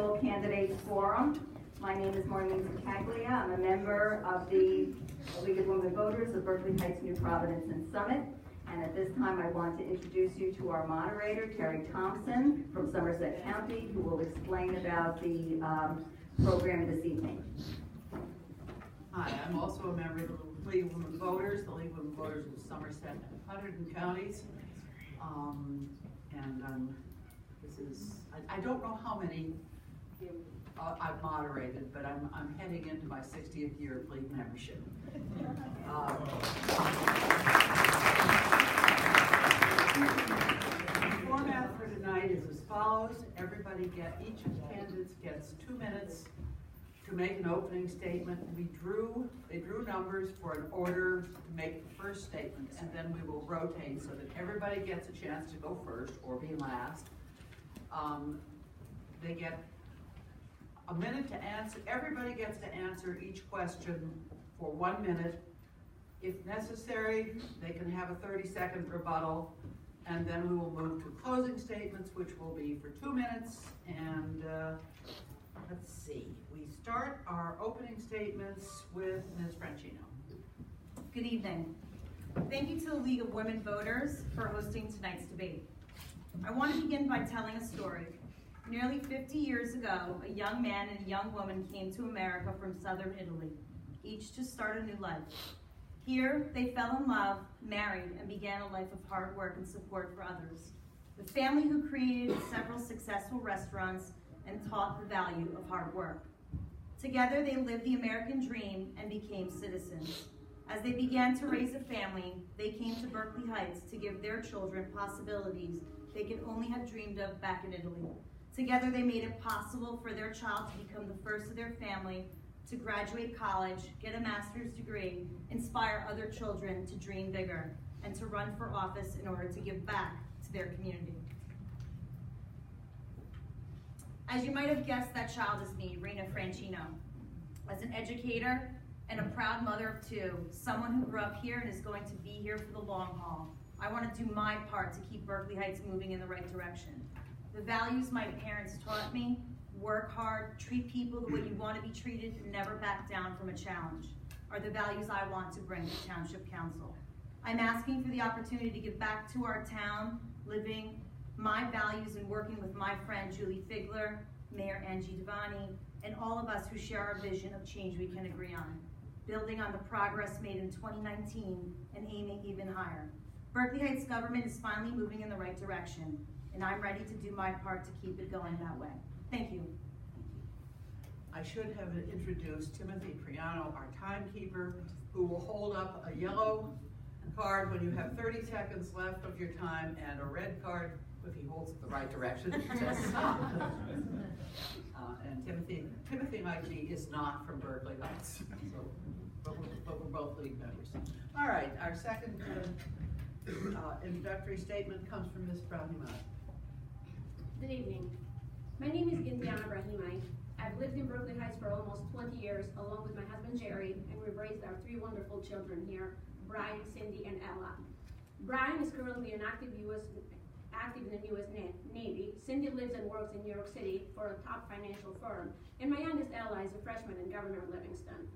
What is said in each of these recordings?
Presidential Candidates Forum. My name is Manuel. I'm a member of the League of Women Voters of Berkeley Heights, New Providence, and Summit. And at this time, I want to introduce you to our moderator, Terry Thompson from Somerset County, who will explain about the program this evening. Hi, I'm also a member of the League of Women Voters, the League of Women Voters of Somerset and Hunterdon counties. I don't know how many I've moderated, but I'm heading into my 60th year of league membership. The format for tonight is as follows. Each of the candidates gets 2 minutes to make an opening statement. They drew numbers for an order to make the first statement, and then we will rotate so that everybody gets a chance to go first or be last. They get a minute to answer. Everybody gets to answer each question for 1 minute. If necessary, they can have a 30-second rebuttal, and then we will move to closing statements, which will be for 2 minutes. And let's see, we start our opening statements with Ms. Franchino. Good evening. Thank you to the League of Women Voters for hosting tonight's debate. I want to begin by telling a story. Nearly 50 years ago, a young man and a young woman came to America from southern Italy, each to start a new life. Here, they fell in love, married, and began a life of hard work and support for others. The family who created several successful restaurants and taught the value of hard work. Together, they lived the American dream and became citizens. As they began to raise a family, they came to Berkeley Heights to give their children possibilities they could only have dreamed of back in Italy. Together, they made it possible for their child to become the first of their family to graduate college, get a master's degree, inspire other children to dream bigger, and to run for office in order to give back to their community. As you might have guessed, that child is me, Rina Franchino. As an educator and a proud mother of two, someone who grew up here and is going to be here for the long haul, I want to do my part to keep Berkeley Heights moving in the right direction. The values my parents taught me: work hard, treat people the way you want to be treated, and never back down from a challenge, are the values I want to bring to Township Council. I'm asking for the opportunity to give back to our town, living my values and working with my friend Julie Figlar, Mayor Angie Devani, and all of us who share our vision of change we can agree on, building on the progress made in 2019 and aiming even higher. Berkeley Heights government is finally moving in the right direction, and I'm ready to do my part to keep it going that way. Thank you. I should have introduced Timothy Priano, our timekeeper, who will hold up a yellow card when you have 30 seconds left of your time, and a red card if he holds it the right direction to stop. And Timothy like me is not from Berkeley Heights, but we're both league members. All right, our second introductory statement comes from Ms. Brahimaj. Good evening. My name is Gentiana Brahimaj. I've lived in Berkeley Heights for almost 20 years, along with my husband Jerry, and we've raised our 3 wonderful children here, Brian, Cindy, and Ella. Brian is currently active in the U.S. Navy. Cindy lives and works in New York City for a top financial firm, and my youngest Ella is a freshman in Governor Livingston.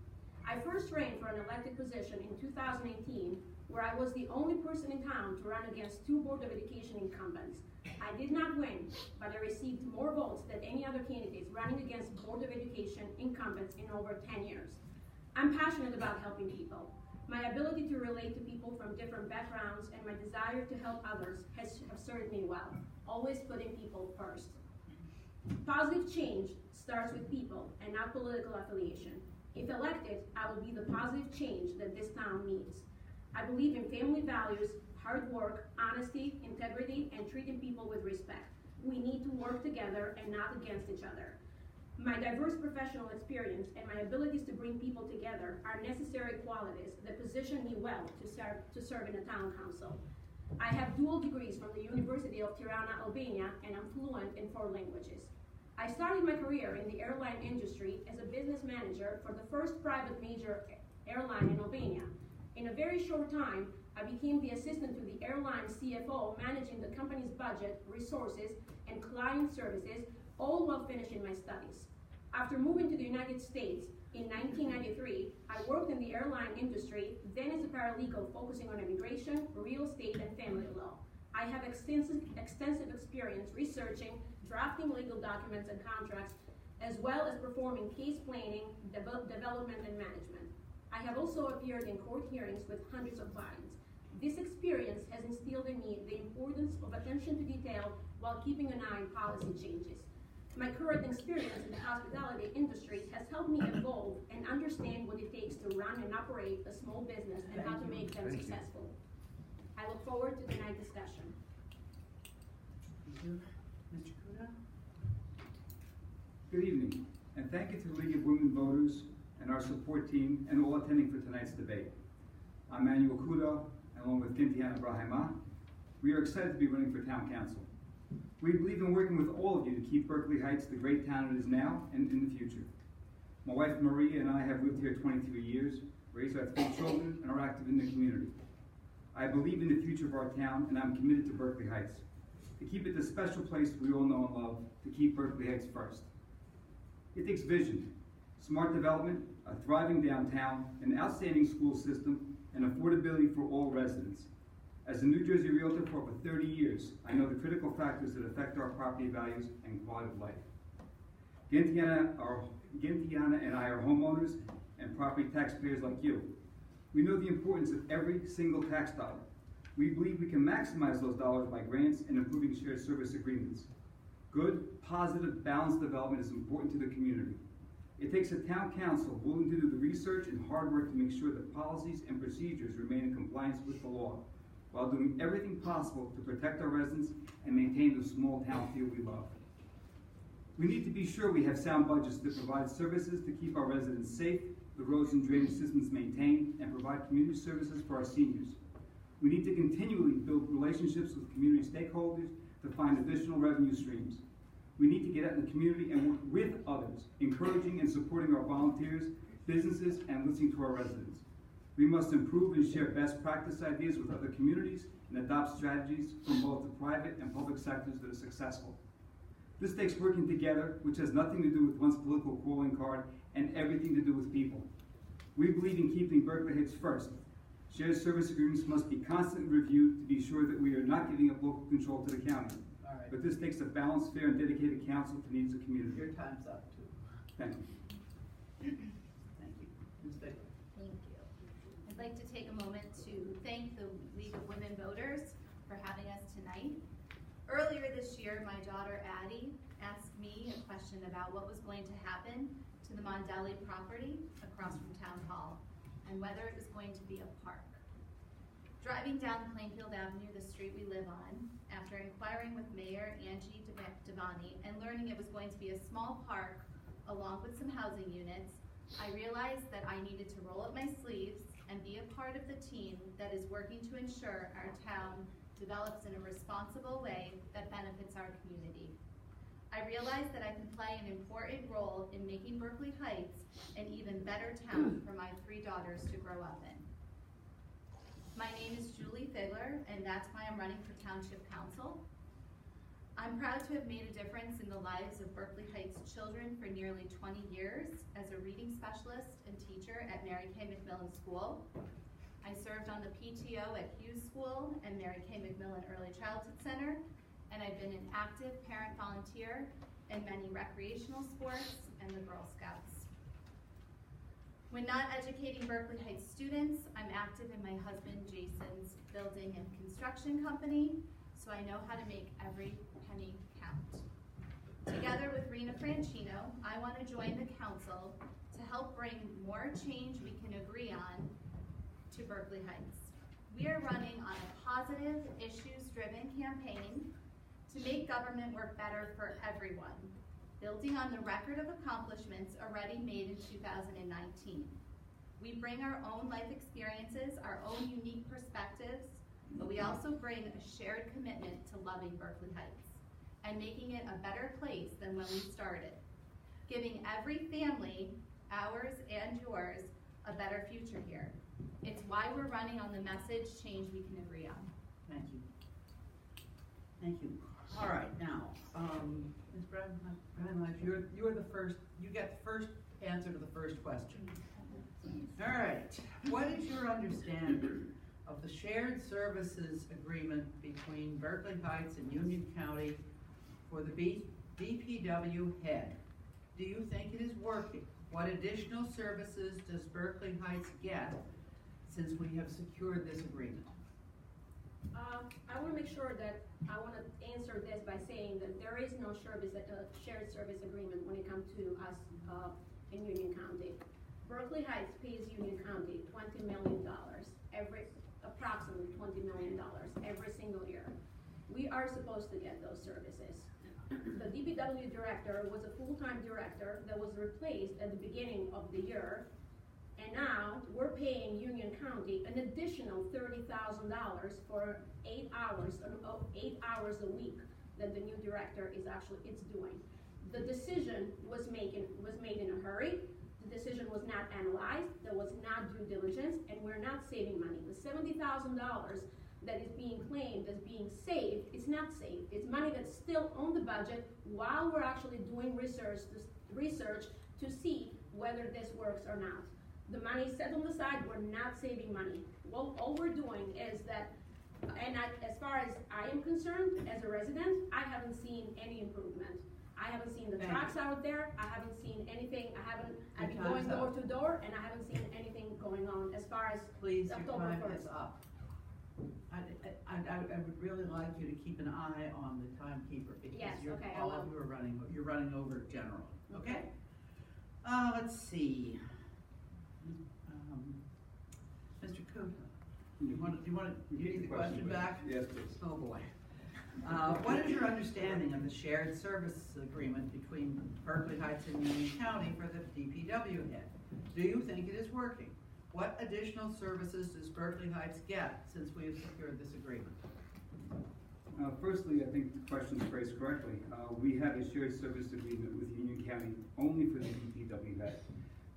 I first ran for an elected position in 2018, where I was the only person in town to run against 2 Board of Education incumbents. I did not win, but I received more votes than any other candidates running against Board of Education incumbents in over 10 years. I'm passionate about helping people. My ability to relate to people from different backgrounds and my desire to help others have served me well, always putting people first. Positive change starts with people and not political affiliation. If elected, I will be the positive change that this town needs. I believe in family values, hard work, honesty, integrity, and treating people with respect. We need to work together and not against each other. My diverse professional experience and my abilities to bring people together are necessary qualities that position me well to serve in the town council. I have dual degrees from the University of Tirana, Albania, and I'm fluent in 4 languages. I started my career in the airline industry as a business manager for the first private major airline in Albania. In a very short time, I became the assistant to the airline CFO, managing the company's budget, resources, and client services, all while finishing my studies. After moving to the United States in 1993, I worked in the airline industry, then as a paralegal focusing on immigration, real estate, and family law. I have extensive experience researching, drafting legal documents and contracts, as well as performing case planning, development, and management. I have also appeared in court hearings with hundreds of clients. This experience has instilled in me the importance of attention to detail while keeping an eye on policy changes. My current experience in the hospitality industry has helped me evolve and understand what it takes to run and operate a small business and how to make them successful. I look forward to tonight's discussion. Thank you. Mr. Couto? Good evening, and thank you to the League of Women Voters and our support team and all attending for tonight's debate. I'm Manuel Couto, along with Gentiana Brahimaj. We are excited to be running for Town Council. We believe in working with all of you to keep Berkeley Heights the great town it is now and in the future. My wife Maria and I have lived here 23 years, raised our 3 children, and are active in the community. I believe in the future of our town, and I'm committed to Berkeley Heights, to keep it the special place we all know and love, to keep Berkeley Heights first. It takes vision, smart development, a thriving downtown, an outstanding school system, and affordability for all residents. As a New Jersey realtor for over 30 years, I know the critical factors that affect our property values and quality of life. Gentiana and I are homeowners and property taxpayers like you. We know the importance of every single tax dollar. We believe we can maximize those dollars by grants and improving shared service agreements. Good, positive, balanced development is important to the community. It takes a town council willing to do the research and hard work to make sure that policies and procedures remain in compliance with the law, while doing everything possible to protect our residents and maintain the small town feel we love. We need to be sure we have sound budgets that provide services to keep our residents safe, the roads and drainage systems maintained, and provide community services for our seniors. We need to continually build relationships with community stakeholders to find additional revenue streams. We need to get out in the community and work with others, encouraging and supporting our volunteers, businesses, and listening to our residents. We must improve and share best practice ideas with other communities and adopt strategies from both the private and public sectors that are successful. This takes working together, which has nothing to do with one's political calling card and everything to do with people. We believe in keeping Berkeley Heights first. Shared service agreements must be constantly reviewed to be sure that we are not giving up local control to the county. All right. But this takes a balanced, fair, and dedicated council to the needs of the community. Your time's up, too. Thank you. Thank you. Ms. Figlar. Thank you. I'd like to take a moment to thank the League of Women Voters for having us tonight. Earlier this year, my daughter Addie asked me a question about what was going to happen to the Mondelli property across from Town Hall and whether it was going to be a park. Driving down Plainfield Avenue, the street we live on, after inquiring with Mayor Angie Devani and learning it was going to be a small park along with some housing units, I realized that I needed to roll up my sleeves and be a part of the team that is working to ensure our town develops in a responsible way that benefits our community. I realized that I can play an important role in making Berkeley Heights an even better town for my 3 daughters to grow up in. My name is Julie Figlar, and that's why I'm running for Township Council. I'm proud to have made a difference in the lives of Berkeley Heights children for nearly 20 years as a reading specialist and teacher at Mary K. McMillan School. I served on the PTO at Hughes School and Mary K. McMillan Early Childhood Center, and I've been an active parent volunteer in many recreational sports and the Girl Scouts. When not educating Berkeley Heights students, I'm active in my husband Jason's building and construction company, so I know how to make every penny count. Together with Rina Franchino, I want to join the council to help bring more change we can agree on to Berkeley Heights. We are running on a positive, issues-driven campaign to make government work better for everyone, building on the record of accomplishments already made in 2019. We bring our own life experiences, our own unique perspectives, but we also bring a shared commitment to loving Berkeley Heights and making it a better place than when we started, giving every family, ours and yours, a better future here. It's why we're running on the message change we can agree on. Thank you. Thank you. All right, now, Ms. Brahimaj, you're the first, you get the first answer to the first question. All right, what is your understanding of the shared services agreement between Berkeley Heights and Union County for the DPW head? Do you think it is working? What additional services does Berkeley Heights get since we have secured this agreement? I want to make sure that I want to answer this by saying that there is no shared service agreement when it comes to us in Union County. Berkeley Heights pays Union County $20 million, approximately $20 million every single year. We are supposed to get those services. The DPW director was a full-time director that was replaced at the beginning of the year, and now we're paying Union County an additional $30,000 for 8 hours a week that the new director is doing. The decision was made in a hurry. The decision was not analyzed. There was not due diligence, and we're not saving money. The $70,000 that is being claimed as being saved, it's not saved. It's money that's still on the budget while we're actually doing research to see whether this works or not. The money is set on the side. We're not saving money. Well, all we're doing is that, as far as I am concerned, as a resident, I haven't seen any improvement. I haven't seen the trucks out there. I haven't seen anything. I've been going door to door, and I haven't seen anything going on as far as Please, October your time 1st. is up. I would really like you to keep an eye on the timekeeper because Yes, okay, I all will. of you are you're running over generally. Okay. Let's see. Mr. Couto, you need the question back? Yes, please. Oh boy. What is your understanding of the shared service agreement between Berkeley Heights and Union County for the DPW head? Do you think it is working? What additional services does Berkeley Heights get since we have secured this agreement? Firstly, I think the question is phrased correctly. We have a shared service agreement with Union County only for the DPW head.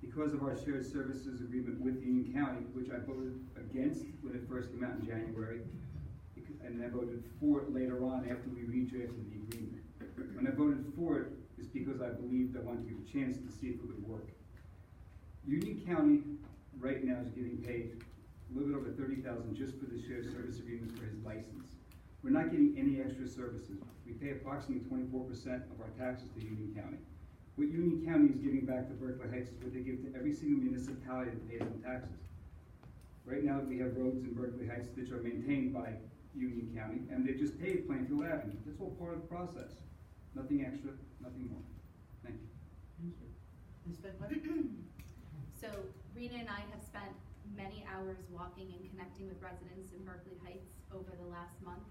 Because of our shared services agreement with Union County, which I voted against when it first came out in January, and I voted for it later on after we redrafted the agreement. When I voted for it, it's because I believed I wanted to give a chance to see if it would work. Union County right now is getting paid a little bit over $30,000 just for the shared service agreement for his license. We're not getting any extra services. We pay approximately 24% of our taxes to Union County. What Union County is giving back to Berkeley Heights is what they give to every single municipality that pays them taxes. Right now we have roads in Berkeley Heights which are maintained by Union County, and they just paved Plainfield Avenue. That's all part of the process. Nothing extra, nothing more. Thank you. Thank you. Ms. Figlar? So Rina and I have spent many hours walking and connecting with residents in Berkeley Heights over the last month.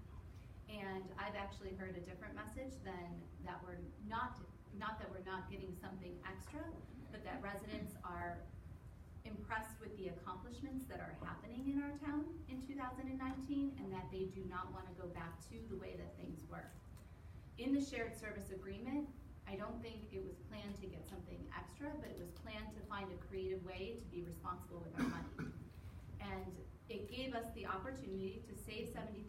And I've actually heard a different message than that we're not that we're not getting something extra, but that residents are impressed with the accomplishments that are happening in our town in 2019 and that they do not want to go back to the way that things were. In the shared service agreement, I don't think it was planned to get something extra, but it was planned to find a creative way to be responsible with our money. And it gave us the opportunity to save $70,000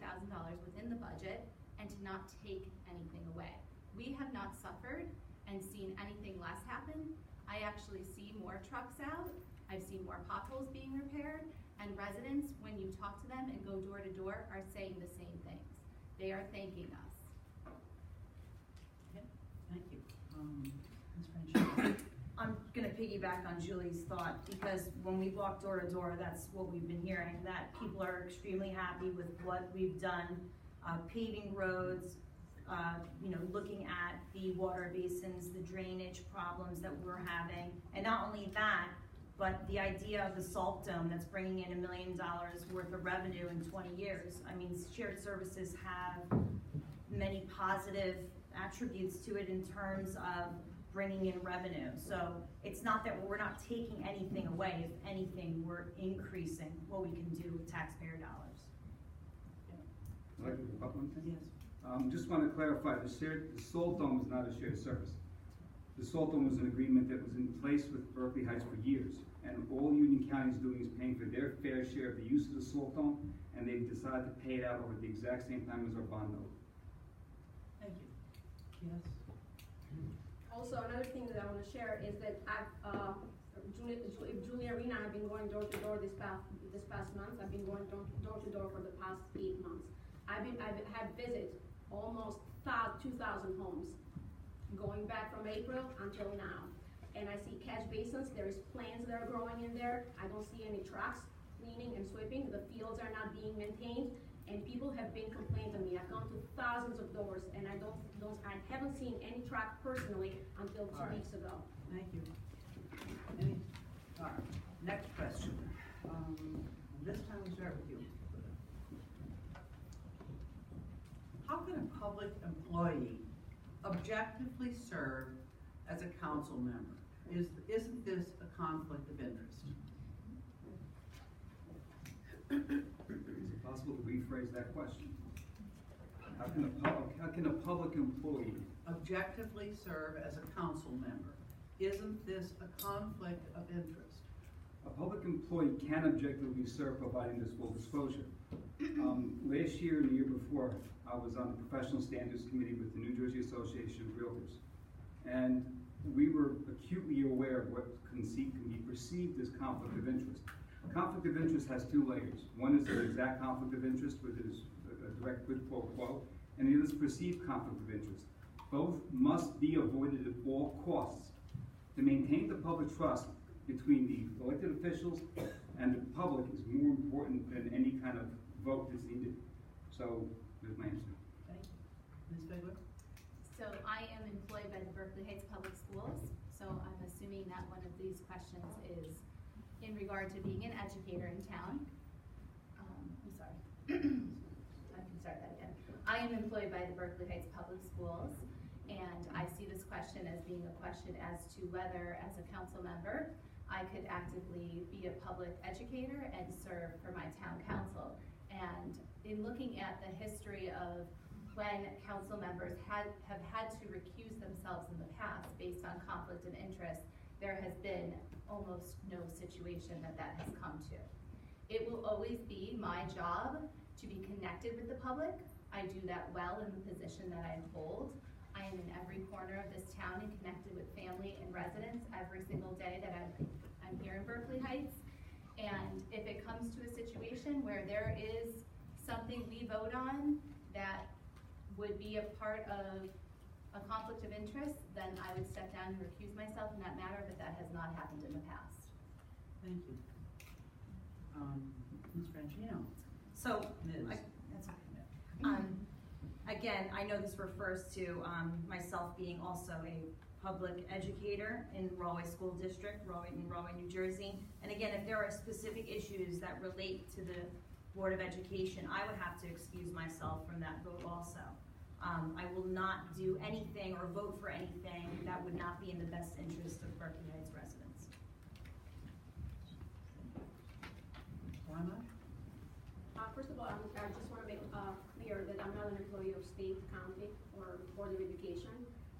within the budget and to not take anything away. We have not suffered and seen anything less happen. I actually see more trucks out. I've seen more potholes being repaired, and residents, when you talk to them and go door to door, are saying the same things. They are thanking us. Okay. Thank you. Ms. Franchino. I'm gonna piggyback on Julie's thought, because when we walk door to door, that's what we've been hearing, that people are extremely happy with what we've done, paving roads, looking at the water basins, the drainage problems that we're having, and not only that, but the idea of the salt dome that's bringing in $1 million worth of revenue in 20 years. I mean, shared services have many positive attributes to it in terms of bringing in revenue. So it's not that we're not taking anything away. If anything, we're increasing what we can do with taxpayer dollars. I'd like to go up one thing. Yes. Just want to clarify, the salt dome is not a shared service. The salt dome was an agreement that was in place with Berkeley Heights for years, and all Union County is doing is paying for their fair share of the use of the salt dome, and they've decided to pay it out over the exact same time as our bond note. Thank Yes. Also, another thing that I want to share is that Julia and Rina have been going door to door this past month. I've been going door to door for the past 8 months. I've had visit almost 2,000 homes, going back from April until now. And I see catch basins. There is plants that are growing in there. I don't see any trucks cleaning and sweeping. The fields are not being maintained, and people have been complaining to me. I've gone to thousands of doors, and I haven't seen any truck personally until 2 weeks ago. Thank you. All right, next question. This time we start with you. How can a public employee objectively serve as a council member? Isn't this a conflict of interest? Is it possible to rephrase that question? How can a public employee Objectively serve as a council member? Isn't this a conflict of interest? A public employee can objectively serve providing this full disclosure. Last year and the year before, I was on the Professional Standards Committee with the New Jersey Association of Realtors. And we were acutely aware of what can be perceived as conflict of interest. Conflict of interest has two layers. One is an exact conflict of interest, where there's a direct quid pro quo, and the other is perceived conflict of interest. Both must be avoided at all costs. To maintain the public trust between the elected officials and the public is more important than any kind of vote that's needed. So, there's my answer. Thank you. Ms. Figlar? So I am employed by the Berkeley Heights Public Schools, so I'm assuming that one of these questions is in regard to being an educator in town. I'm sorry. I can start that again. I am employed by the Berkeley Heights Public Schools, and I see this question as being a question as to whether, as a council member, I could actively be a public educator and serve for my town council. And in looking at the history of when council members have had to recuse themselves in the past based on conflict of interest, there has been almost no situation that has come to. It will always be my job to be connected with the public. I do that well in the position that I hold. I am in every corner of this town and connected with family and residents every single day that I'm here in Berkeley Heights. And if it comes to a situation where there is something we vote on that would be a part of a conflict of interest, then I would step down and recuse myself in that matter, but that has not happened in the past. Thank you. Ms. Franchino? So, Ms. that's okay. Again, I know this refers to myself being also a public educator in Rahway School District, Rahway, New Jersey. And again, if there are specific issues that relate to the Board of Education, I would have to excuse myself from that vote also. I will not do anything or vote for anything that would not be in the best interest of Berkeley Heights residents. Brahimaj? First of all, I just want to make clear that I'm not an employee of state, county, or Board of Education,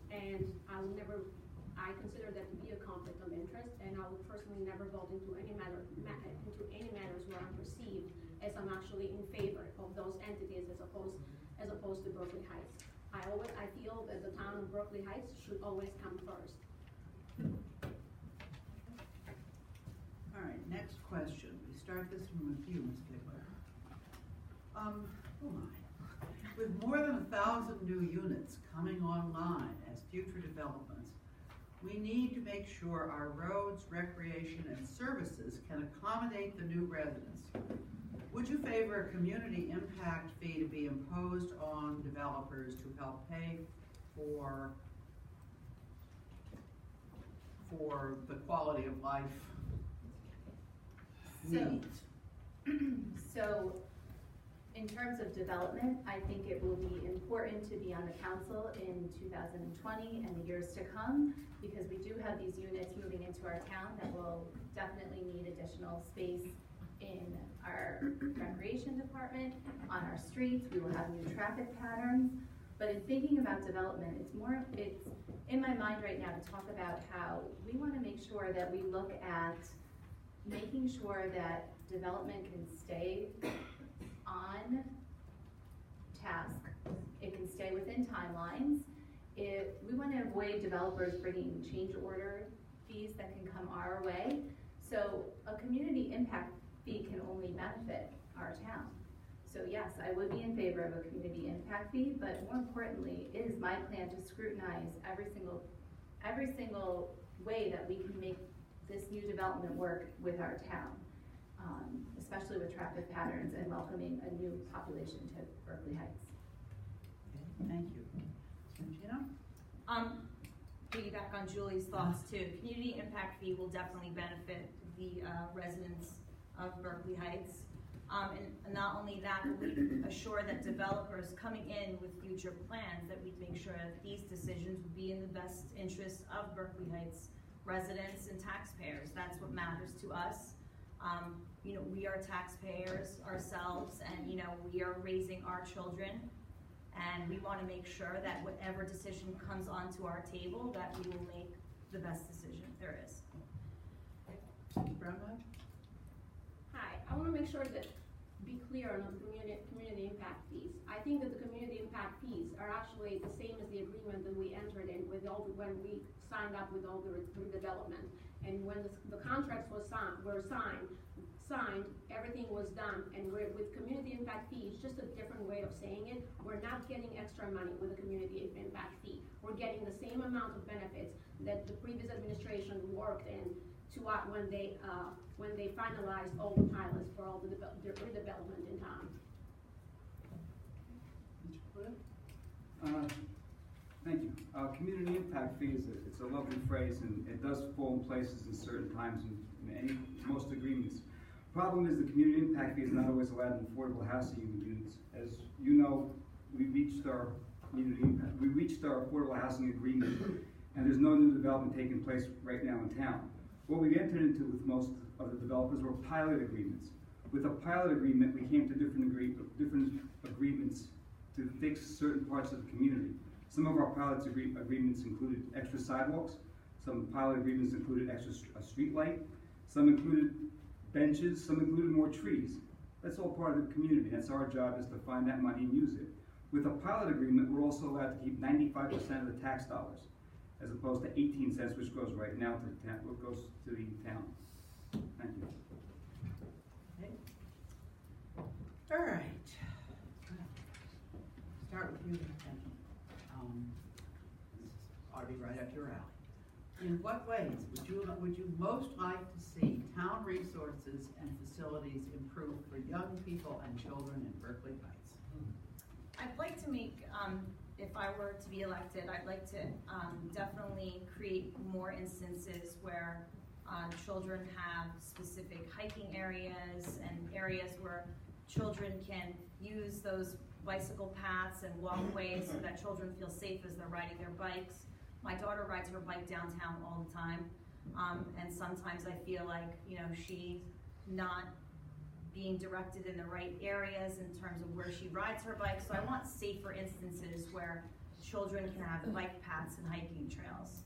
and I consider that to be a conflict of interest, and I will personally never vote into any matters where I'm perceived as I'm actually in favor of those entities as opposed to Berkeley Heights. I feel that the town of Berkeley Heights should always come first. All right, next question. We start this one with you, Ms. Figlar. Oh my. With more than 1,000 new units coming online as future developments, we need to make sure our roads, recreation, and services can accommodate the new residents. Would you favor a community impact fee to be imposed on developers to help pay for the quality of life needs? So, in terms of development, I think it will be important to be on the council in 2020 and the years to come, because we do have these units moving into our town that will definitely need additional space in our recreation department, on our streets. We will have new traffic patterns. But in thinking about development, it's in my mind right now to talk about how we want to make sure that we look at making sure that development can stay on task, it can stay within timelines, we want to avoid developers bringing change order fees that can come our way. So a community impact fee can only benefit our town. So yes, I would be in favor of a community impact fee, but more importantly, it is my plan to scrutinize every single way that we can make this new development work with our town, especially with traffic patterns and welcoming a new population to Berkeley Heights. Okay, thank you. Franchino? Piggyback on Julie's thoughts too. Community impact fee will definitely benefit the residents of Berkeley Heights. And not only that, but we assure that developers coming in with future plans that we make sure that these decisions would be in the best interest of Berkeley Heights residents and taxpayers. That's what matters to us. You know, we are taxpayers ourselves, and you know, we are raising our children, and we want to make sure that whatever decision comes onto our table, that we will make the best decision there is. Brahimaj? Hi, I want to make sure that be clear on the community impact fees. I think that the community impact fees are actually the same as the agreement that we entered in with when we signed up with all the redevelopment. And when the contracts were signed, everything was done. And with community impact fees, just a different way of saying it, we're not getting extra money with the community impact fee. We're getting the same amount of benefits that the previous administration worked in to when they finalized all the pilots for all the redevelopment in town. Thank you. Community impact fee it's a lovely phrase, and it does fall in places in certain times in most agreements. Problem is the community impact fee is not always allowed in affordable housing units. As you know, we reached our affordable housing agreement, and there's no new development taking place right now in town. What we entered into with most of the developers were pilot agreements. With a pilot agreement, we came to different agreements to fix certain parts of the community. Some of our pilot agreements included extra sidewalks. Some pilot agreements included extra street light. Some included benches. Some included more trees. That's all part of the community. That's our job, is to find that money and use it. With a pilot agreement, we're also allowed to keep 95% of the tax dollars, as opposed to 18 cents, which goes right now to the town. What goes to the town? Thank you. Okay. All right. Start with you, Artie, right up your alley. In what ways would you most like to see town resources and facilities improve for young people and children in Berkeley Heights? I'd like to make, if I were to be elected, I'd like to definitely create more instances where children have specific hiking areas and areas where children can use those bicycle paths and walkways so that children feel safe as they're riding their bikes. My daughter rides her bike downtown all the time, and sometimes I feel like, you know, she's not being directed in the right areas in terms of where she rides her bike. So I want safer instances where children can have bike paths and hiking trails.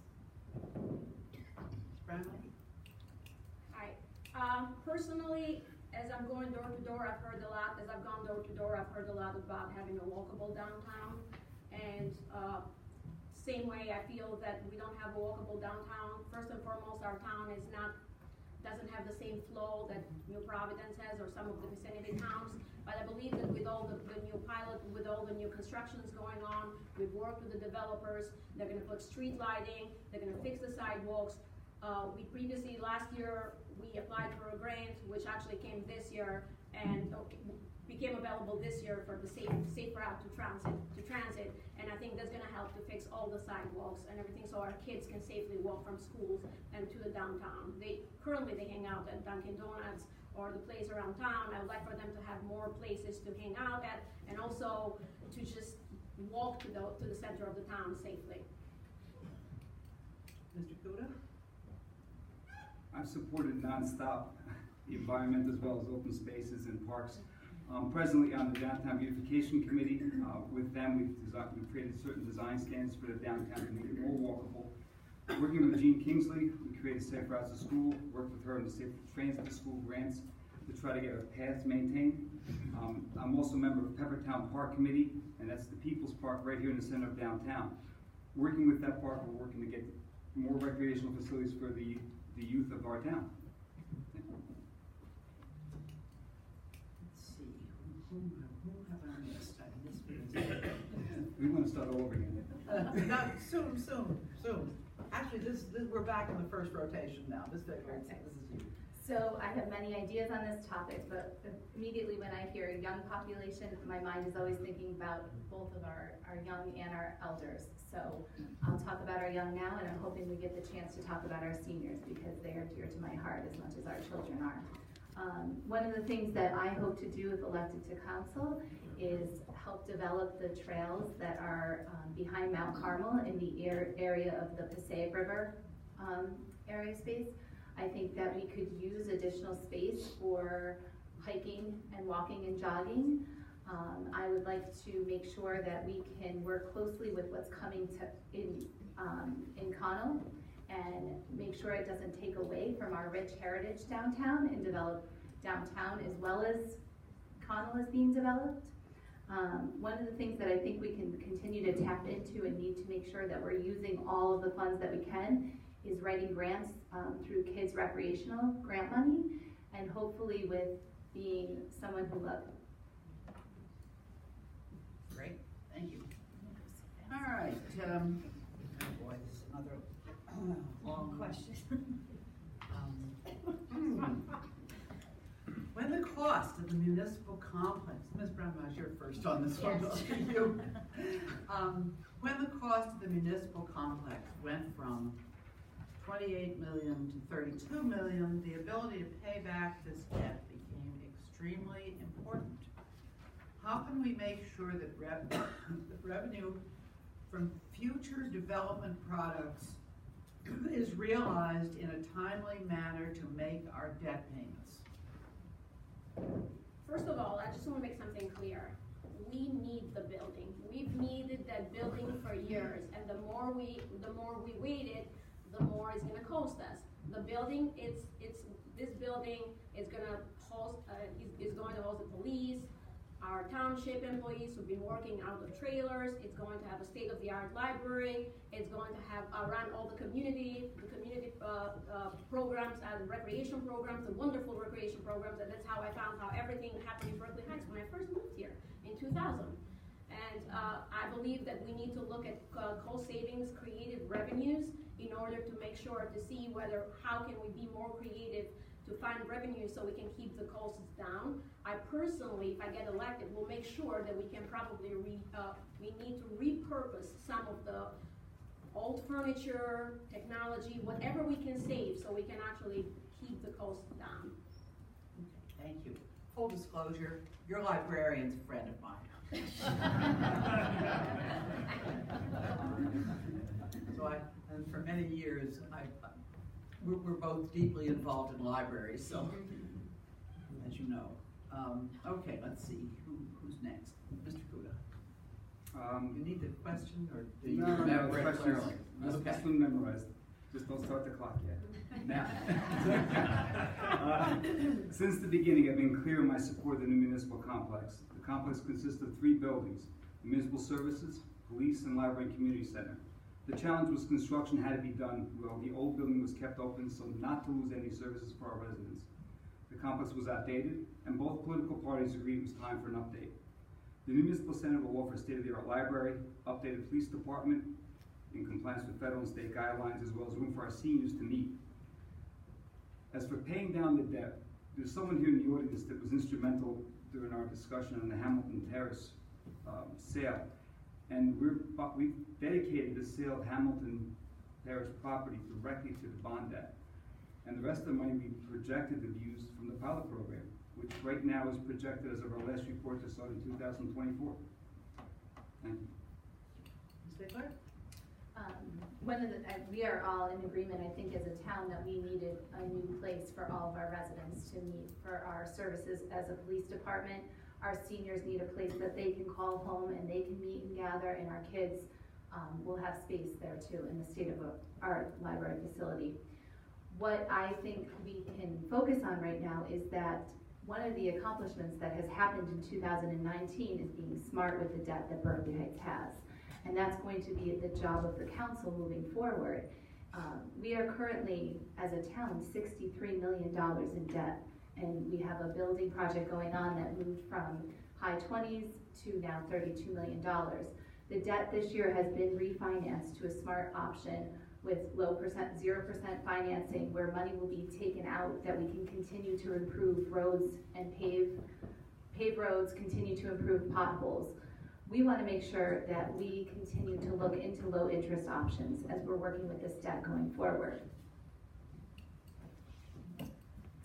Hi. Personally, as I'm going door to door, I've heard a lot. As I've gone door to door, I've heard a lot about having a walkable downtown. And same way, I feel that we don't have a walkable downtown. First and foremost, our town doesn't have the same flow that New Providence has or some of the vicinity towns. But I believe that with all the new pilot, with all the new constructions going on, we've worked with the developers. They're going to put street lighting. They're going to fix the sidewalks. We previously, last year, we applied for a grant, which actually came this year, and became available this year for the safe route to transit. And I think that's going to help to fix all the sidewalks and everything, so our kids can safely walk from schools and to the downtown. Currently they hang out at Dunkin' Donuts or the place around town. I would like for them to have more places to hang out at, and also to just walk to the center of the town safely. Mr. Couto? I've supported nonstop the environment as well as open spaces and parks. Presently on the Downtown Beautification Committee, with them we've created certain design standards for the downtown to make it more walkable. Working with Jean Kingsley, we created Safe Routes to School, worked with her on the Safe Transit to School grants to try to get our paths maintained. I'm also a member of Peppertown Park Committee, and that's the People's Park right here in the center of downtown. working with that park, we're working to get more recreational facilities for the youth of our town. Let's see, who have I missed? I missed. We want to start all over again. No, soon. Actually, we're back in the first rotation now. This is you. So I have many ideas on this topic, but immediately when I hear young population, my mind is always thinking about both of our young and our elders. So I'll talk about our young now, and I'm hoping we get the chance to talk about our seniors because they are dear to my heart as much as our children are. One of the things that I hope to do if elected to council is help develop the trails that are behind Mount Carmel in the area of the Passaic River area space. I think that we could use additional space for hiking and walking and jogging. I would like to make sure that we can work closely with what's coming in Couto and make sure it doesn't take away from our rich heritage downtown and develop downtown as well as Couto is being developed. One of the things that I think we can continue to tap into and need to make sure that we're using all of the funds that we can is writing grants through kids recreational grant money, and hopefully with being someone who loves. Great, thank you. All right, oh boy, this is another long question. When the cost of the municipal complex, Ms. Brahimaj, you're first on this one, Yes. you. When the cost of the municipal complex went from 28 million to 32 million, the ability to pay back this debt became extremely important. How can we make sure that revenue from future development products is realized in a timely manner to make our debt payments? First of all, I just want to make something clear. We need the building. We've needed that building for years, and the more we waited, the more it's going to cost us. The building, this building is going to host the police, our township employees who've been working out of trailers. It's going to have a state-of-the-art library. It's going to have run all the community programs and recreation programs, the wonderful recreation programs, and that's how I found how everything happened in Berkeley Heights when I first moved here in 2000. And I believe that we need to look at cost savings, creative revenues, in order to make sure to see how can we be more creative to find revenue so we can keep the costs down. I personally, if I get elected, will make sure that we can probably we need to repurpose some of the old furniture, technology, whatever we can save so we can actually keep the costs down. Okay, thank you. Full disclosure, your librarian's a friend of mine. And for many years, we're both deeply involved in libraries, so, as you know. Okay, let's see, who's next? Mr. Couto. You need the question, or do you remember it clearly? This one memorized. Just don't start the clock yet. Now, since the beginning, I've been clear in my support of the new municipal complex. The complex consists of 3 buildings: municipal services, police, and library and community center. The challenge was construction had to be done well. The old building was kept open so not to lose any services for our residents. The complex was outdated, and both political parties agreed it was time for an update. The new municipal center will offer state-of-the-art library, updated police department in compliance with federal and state guidelines, as well as room for our seniors to meet. As for paying down the debt, there's someone here in the audience that was instrumental during our discussion on the Hamilton Terrace sale. And we've dedicated the sale of Hamilton Terrace property directly to the bond debt. And the rest of the money we projected to be used from the pilot program, which right now is projected as of our last report to start in 2024. Thank you. Ms. Figlar? We are all in agreement, I think, as a town that we needed a new place for all of our residents to meet for our services as a police department. Our seniors need a place that they can call home and they can meet and gather, and our kids will have space there too in the state-of-the-art library facility. What I think we can focus on right now is that one of the accomplishments that has happened in 2019 is being smart with the debt that Berkeley Heights has. and that's going to be the job of the council moving forward. We are currently, as a town, $63 million in debt, and we have a building project going on that moved from high 20s to now $32 million. The debt this year has been refinanced to a smart option with low percent, 0% financing, where money will be taken out that we can continue to improve roads and pave roads, continue to improve potholes. We want to make sure that we continue to look into low interest options as we're working with this debt going forward.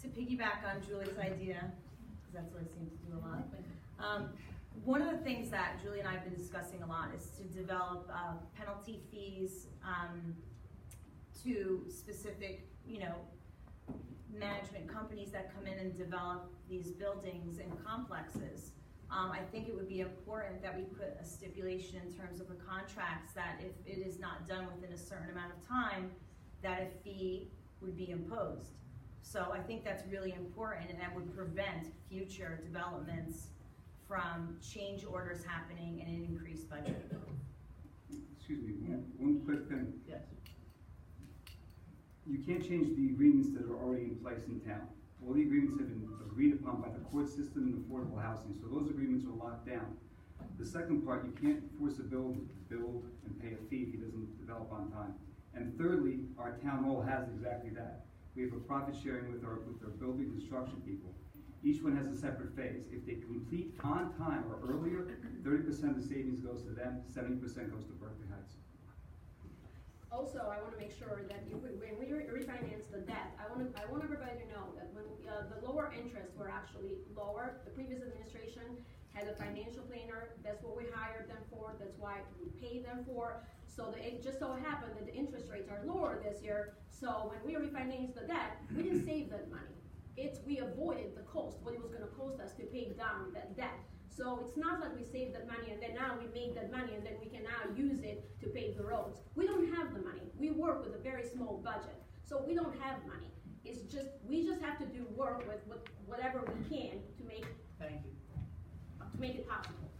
To piggyback on Julie's idea, because that's what I seem to do a lot. One of the things that Julie and I have been discussing a lot is to develop penalty fees to specific, management companies that come in and develop these buildings and complexes. I think it would be important that we put a stipulation in terms of the contracts that if it is not done within a certain amount of time, that a fee would be imposed. So I think that's really important, and that would prevent future developments from change orders happening and an increased budget. Excuse me, one quick thing. Yes. You can't change the agreements that are already in place in town. All the agreements have been agreed upon by the court system and affordable housing, so those agreements are locked down. The second part, you can't force a builder to build and pay a fee if he doesn't develop on time. And thirdly, our town hall has exactly that. We have a profit sharing with our building construction people. Each one has a separate phase. If they complete on time or earlier, 30% of the savings goes to them, 70% goes to Berkeley Heights. Also, I want to make sure that when we refinance the debt, I want everybody to know that when the lower interests were actually lower, the previous administration had a financial planner. That's what we hired them for. That's why we paid them for. So it just so happened that the interest rates are lower this year. So when we refinanced the debt, we didn't save that money. We avoided the cost, what it was going to cost us to pay down that debt. So it's not like we saved that money and then now we made that money and then we can now use it to pave the roads. We don't have the money. We work with a very small budget. So we don't have money. It's just, we just have to do work with whatever we can to make, Thank you. to make it possible.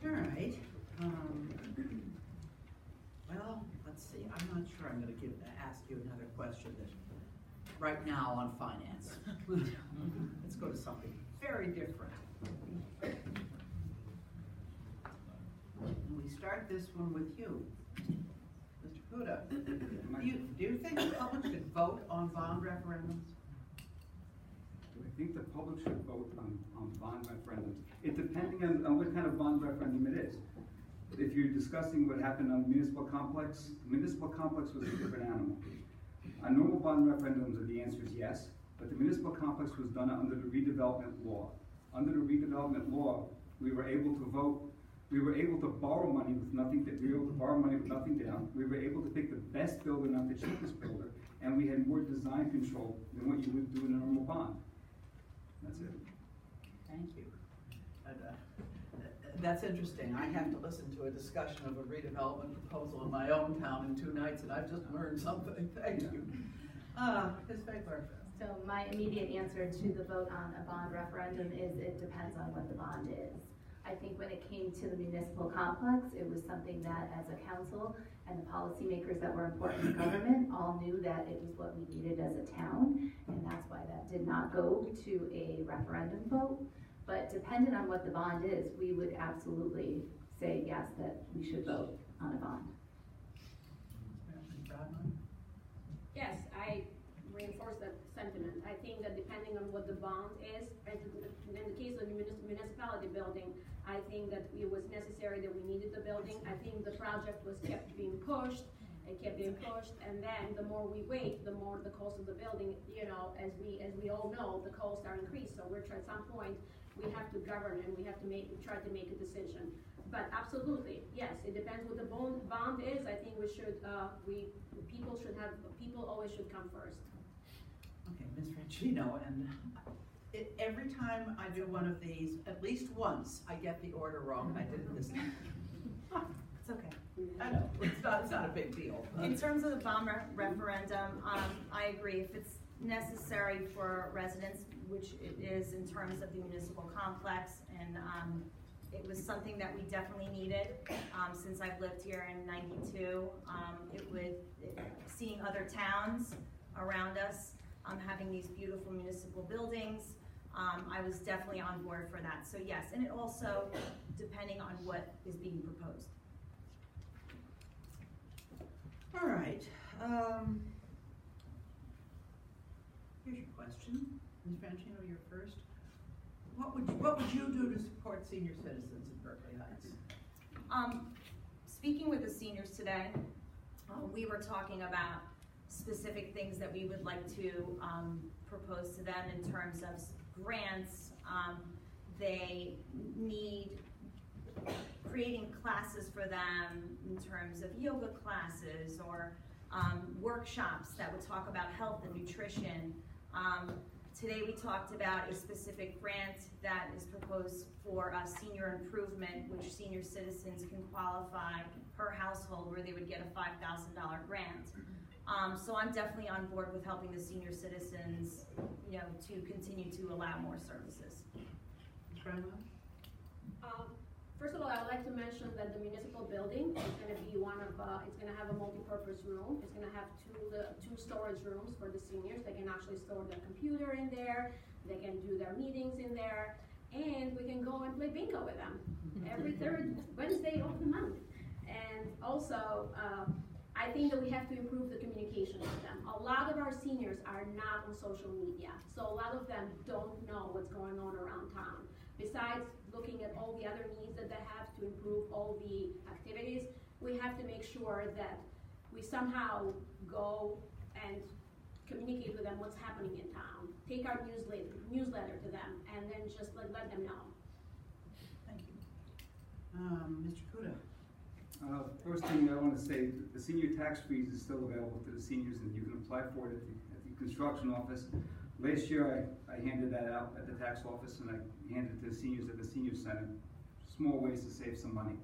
All right. Well, let's see. I'm not sure I'm going to ask you another question that right now on finance. Let's go to something very different. We start this one with you, Mr. Couto. Do you think the public should vote on bond referendums? I think the public should vote on bond referendums. It depending on what kind of bond referendum it is. If you're discussing what happened on the municipal complex was a different animal. On normal bond referendums, the answer is yes, but the municipal complex was done under the redevelopment law. Under the redevelopment law, we were able to vote. We were able to borrow money with nothing. We were able to borrow money with nothing down. We were able to pick the best builder, not the cheapest builder, and we had more design control than what you would do in a normal bond. That's it. Thank you. That's interesting. I have to listen to a discussion of a redevelopment proposal in my own town in 2 nights, and I've just learned something. Thank you. Ms. Figlar. So my immediate answer to the vote on a bond referendum is it depends on what the bond is. I think when it came to the municipal complex, it was something that as a council and the policymakers that were important in government all knew that it was what we needed as a town, and that's why that did not go to a referendum vote. But depending on what the bond is, we would absolutely say yes, that we should vote on a bond. Yes, I reinforce that sentiment. I think that depending on what the bond is, in the case of the municipality building, I think that it was necessary that we needed the building. I think the project was kept being pushed. It kept being pushed, and then the more we wait, the more the cost of the building, as we all know, the costs are increased. So we're at some point we have to govern and we have to try to make a decision. But absolutely, yes, it depends what the bond is. I think we should people always should come first. Okay, Ms. Franchino, and every time I do one of these, at least once, I get the order wrong. I did it this time. It's okay. I know, it's not a big deal. In terms of the bond referendum, I agree. If it's necessary for residents, which it is in terms of the municipal complex and It was something that we definitely needed since I've lived here in '92. Seeing other towns around us having these beautiful municipal buildings, I was definitely on board for that. So yes, and it also depending on what is being proposed. All right. Here's your question. Ms. Franchino, you're first. What would you do to support senior citizens in Berkeley Heights? Speaking with the seniors today, we were talking about specific things that we would like to propose to them in terms of grants. They need creating classes for them in terms of yoga classes or workshops that would talk about health and nutrition. Today we talked about a specific grant that is proposed for senior improvement, which senior citizens can qualify per household, where they would get a $5,000 grant. So I'm definitely on board with helping the senior citizens, to continue to allow more services. Ms. Brahimaj? First of all, I would like to mention that the municipal building is going to be it's going to have a multi-purpose room. It's going to have two storage rooms for the seniors. They can actually store their computer in there. They can do their meetings in there. And we can go and play bingo with them every third Wednesday of the month. And also, I think that we have to improve the communication with them. A lot of our seniors are not on social media. So a lot of them don't know what's going on around town. Besides looking at all the other needs that they have to improve all the activities, we have to make sure that we somehow go and communicate with them what's happening in town. Take our newsletter to them and then just let them know. Thank you. Mr. Couto? First thing I want to say, the senior tax freeze is still available to the seniors, and you can apply for it at the construction office. Last year, I handed that out at the tax office, and I handed it to the seniors at the senior center. Small ways to save some money.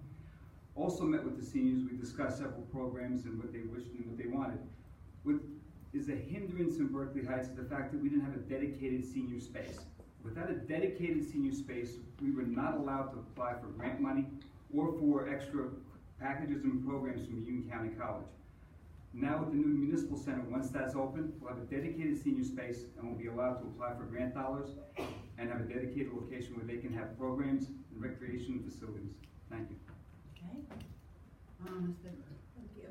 Also met with the seniors. We discussed several programs and what they wished and what they wanted. What is a hindrance in Berkeley Heights is the fact that we didn't have a dedicated senior space. Without a dedicated senior space, we were not allowed to apply for grant money or for extra packages and programs from Union County College. Now with the new municipal center, once that's open, we'll have a dedicated senior space and we'll be allowed to apply for grant dollars and have a dedicated location where they can have programs and recreation facilities. Thank you. Okay. Ms. Figlar? Thank you.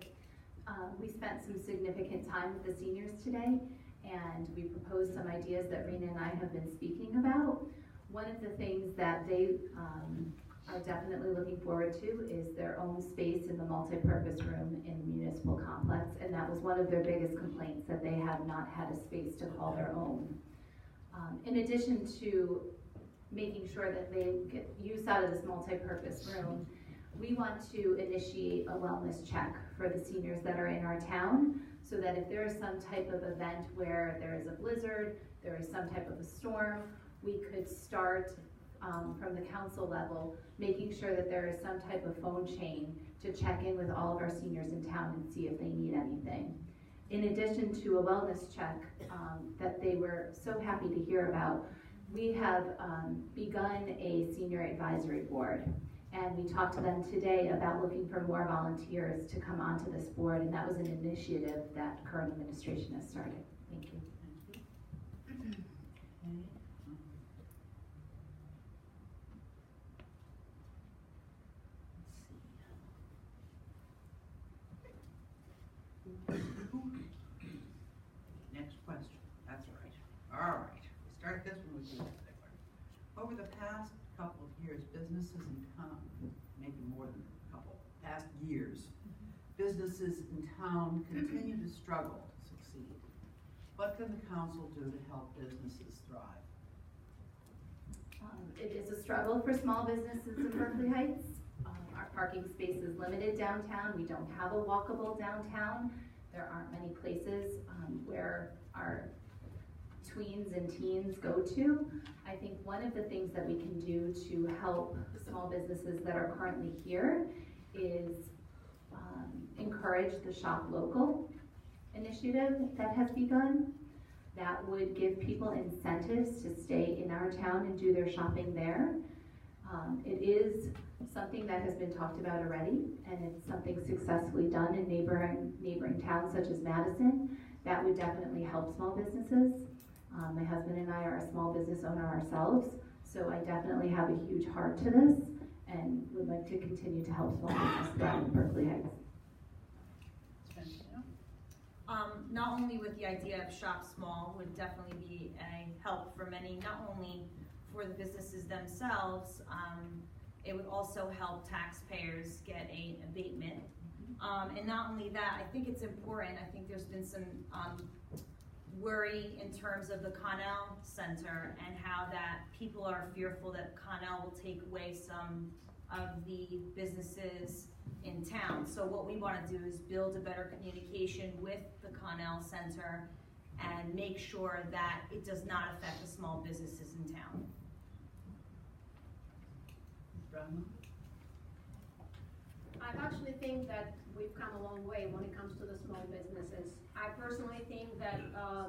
We spent some significant time with the seniors today, and we proposed some ideas that Rina and I have been speaking about. One of the things that they are definitely looking forward to is their own space in the multi-purpose room in the municipal complex, and that was one of their biggest complaints, that they have not had a space to call their own. In addition to making sure that they get use out of this multi-purpose room, we want to initiate a wellness check for the seniors that are in our town, so that if there is some type of event where there is a blizzard, there is some type of a storm, we could start from the council level, making sure that there is some type of phone chain to check in with all of our seniors in town and see if they need anything. In addition to a wellness check that they were so happy to hear about, we have begun a senior advisory board. And we talked to them today about looking for more volunteers to come onto this board, and that was an initiative that current administration has started. Thank you. Thank you. Next question. That's right. All right. We'll start this one with you, Ms. Figlar. Over the past couple of years, businesses in town, maybe more than a couple, past years, businesses in town continue to struggle to succeed. What can the council do to help businesses thrive? It is a struggle for small businesses in Berkeley Heights. Our parking space is limited downtown. We don't have a walkable downtown. There aren't many places where our tweens and teens go to. I think one of the things that we can do to help small businesses that are currently here is encourage the Shop Local initiative that has begun. That would give people incentives to stay in our town and do their shopping there. It is something that has been talked about already, and it's something successfully done in neighboring towns such as Madison. That would definitely help small businesses. My husband and I are a small business owner ourselves, so I definitely have a huge heart to this and would like to continue to help small businesses out in Berkeley Heights. Not only with the idea of shop small would definitely be a help for many, not only for the businesses themselves, it would also help taxpayers get an abatement. And not only that, I think it's important, I think there's been some worry in terms of the Connell Center and how that people are fearful that Connell will take away some of the businesses in town. So what we want to do is build a better communication with the Connell Center and make sure that it does not affect the small businesses in town. Brahma? I actually think that we've come a long way when it comes to the small businesses. I personally think that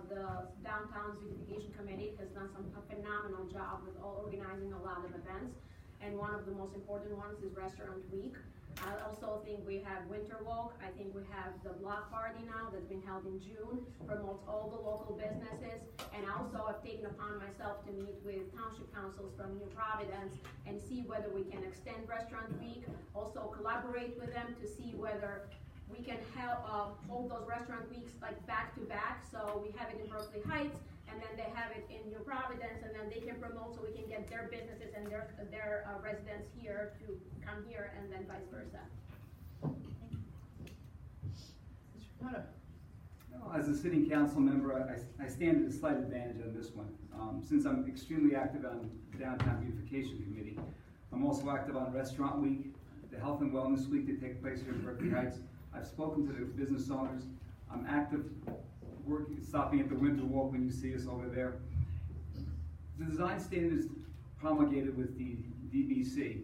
the Downtown Beautification Committee has done a phenomenal job with organizing a lot of events, and one of the most important ones is Restaurant Week. I also think we have Winter Walk. I think we have the block party now that's been held in June, promotes all the local businesses. And also I've taken upon myself to meet with township councils from New Providence and see whether we can extend Restaurant Week, also collaborate with them to see whether we can help hold those restaurant weeks like back to back. So we have it in Berkeley Heights, and then they have it in New Providence, and then they can promote so we can get their businesses and their residents here to come here, and then vice versa. As a sitting council member, I stand at a slight advantage on this one. Since I'm extremely active on the Downtown Beautification Committee, I'm also active on Restaurant Week, the Health and Wellness Week that takes place here in Berkeley Heights. I've spoken to the business owners. I'm active stopping at the Winter Walk when you see us over there. The design standards promulgated with the DBC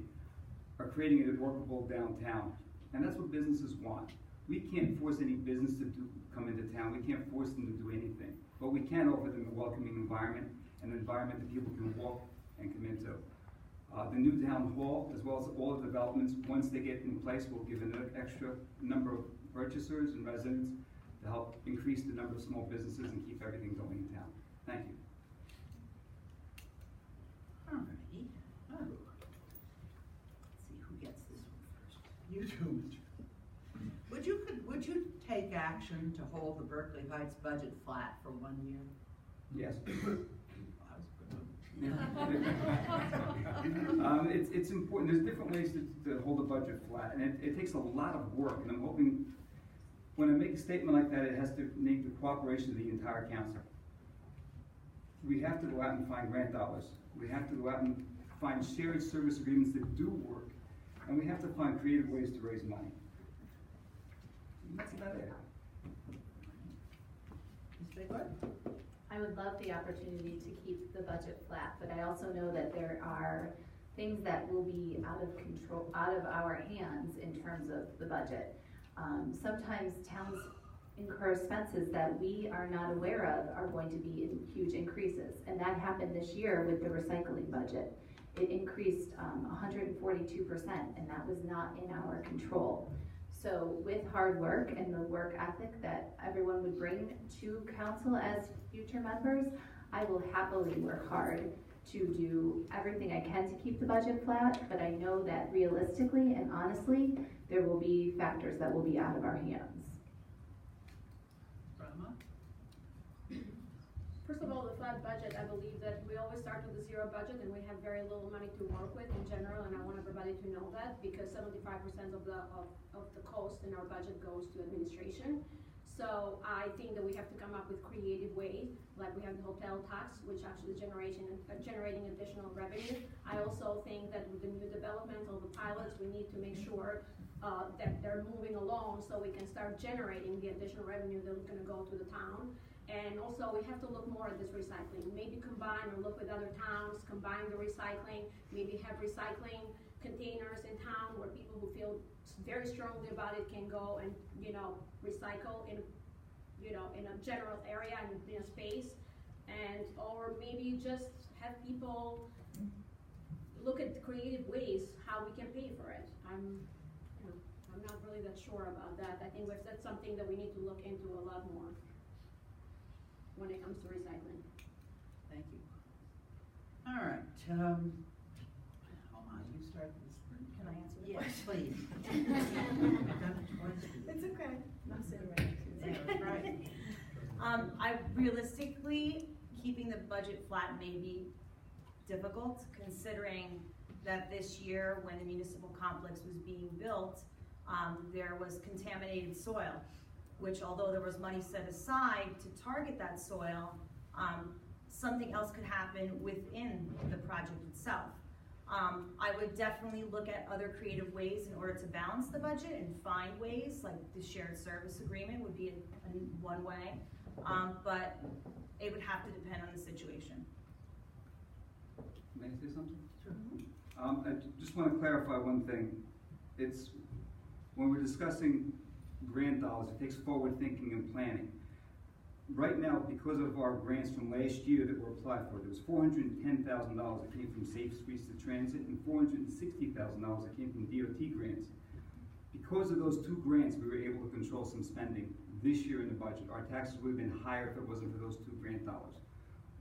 are creating a workable downtown, and that's what businesses want. We can't force any business to come into town. We can't force them to do anything, but we can offer them a welcoming environment, an environment that people can walk and come into. The new town hall, as well as all the developments, once they get in place, will give an extra number of purchasers and residents to help increase the number of small businesses and keep everything going in town. Thank you. All righty. Oh. Let's see who gets this one first. You do, Mr. Would you take action to hold the Berkeley Heights budget flat for 1 year? Yes. That was good. It's important. There's different ways to hold a budget flat, and it takes a lot of work. And I'm hoping when I make a statement like that, it has to need the cooperation of the entire council. We have to go out and find grant dollars. We have to go out and find shared service agreements that do work, and we have to find creative ways to raise money. And that's about it. Ms. Figlar? I would love the opportunity to keep the budget flat, but I also know that there are things that will be out of control, out of our hands in terms of the budget. Sometimes towns incur expenses that we are not aware of are going to be in huge increases, and that happened this year with the recycling budget. It increased 142%, and that was not in our control. So with hard work and the work ethic that everyone would bring to council as future members, I will happily work hard to do everything I can to keep the budget flat, but I know that realistically and honestly, there will be factors that will be out of our hands. Brahma? First of all, the flat budget, I believe that we always start with a zero budget and we have very little money to work with in general, and I want everybody to know that because 75% of the cost in our budget goes to administration. So I think that we have to come up with creative ways, like we have the hotel tax, which actually is generating additional revenue. I also think that with the new developments or the pilots, we need to make sure that they're moving along so we can start generating the additional revenue that is going to go to the town. And also we have to look more at this recycling. Maybe combine or look with other towns, combine the recycling, maybe have recycling containers in town where people who feel very strongly about it can go and, recycle in, in a general area and in a space. And, or maybe just have people look at creative ways how we can pay for it. I'm not really that sure about that. I think that's something that we need to look into a lot more when it comes to recycling. Thank you. All right, hold on, you start this. Can I answer the Yes, question? please. I've done it twice. It's okay. I'm sitting right next to you. Yeah, right. I realistically, keeping the budget flat may be difficult, considering that this year, when the municipal complex was being built, there was contaminated soil, which, although there was money set aside to target that soil, something else could happen within the project itself. I would definitely look at other creative ways in order to balance the budget and find ways, like the shared service agreement would be one way, but it would have to depend on the situation. May I say something? Sure. I just want to clarify one thing. It's, when we're discussing grant dollars, it takes forward thinking and planning. Right now, because of our grants from last year that were applied for, there was $410,000 that came from Safe Streets to Transit and $460,000 that came from DOT grants. Because of those two grants, we were able to control some spending this year in the budget. Our taxes would have been higher if it wasn't for those two grant dollars.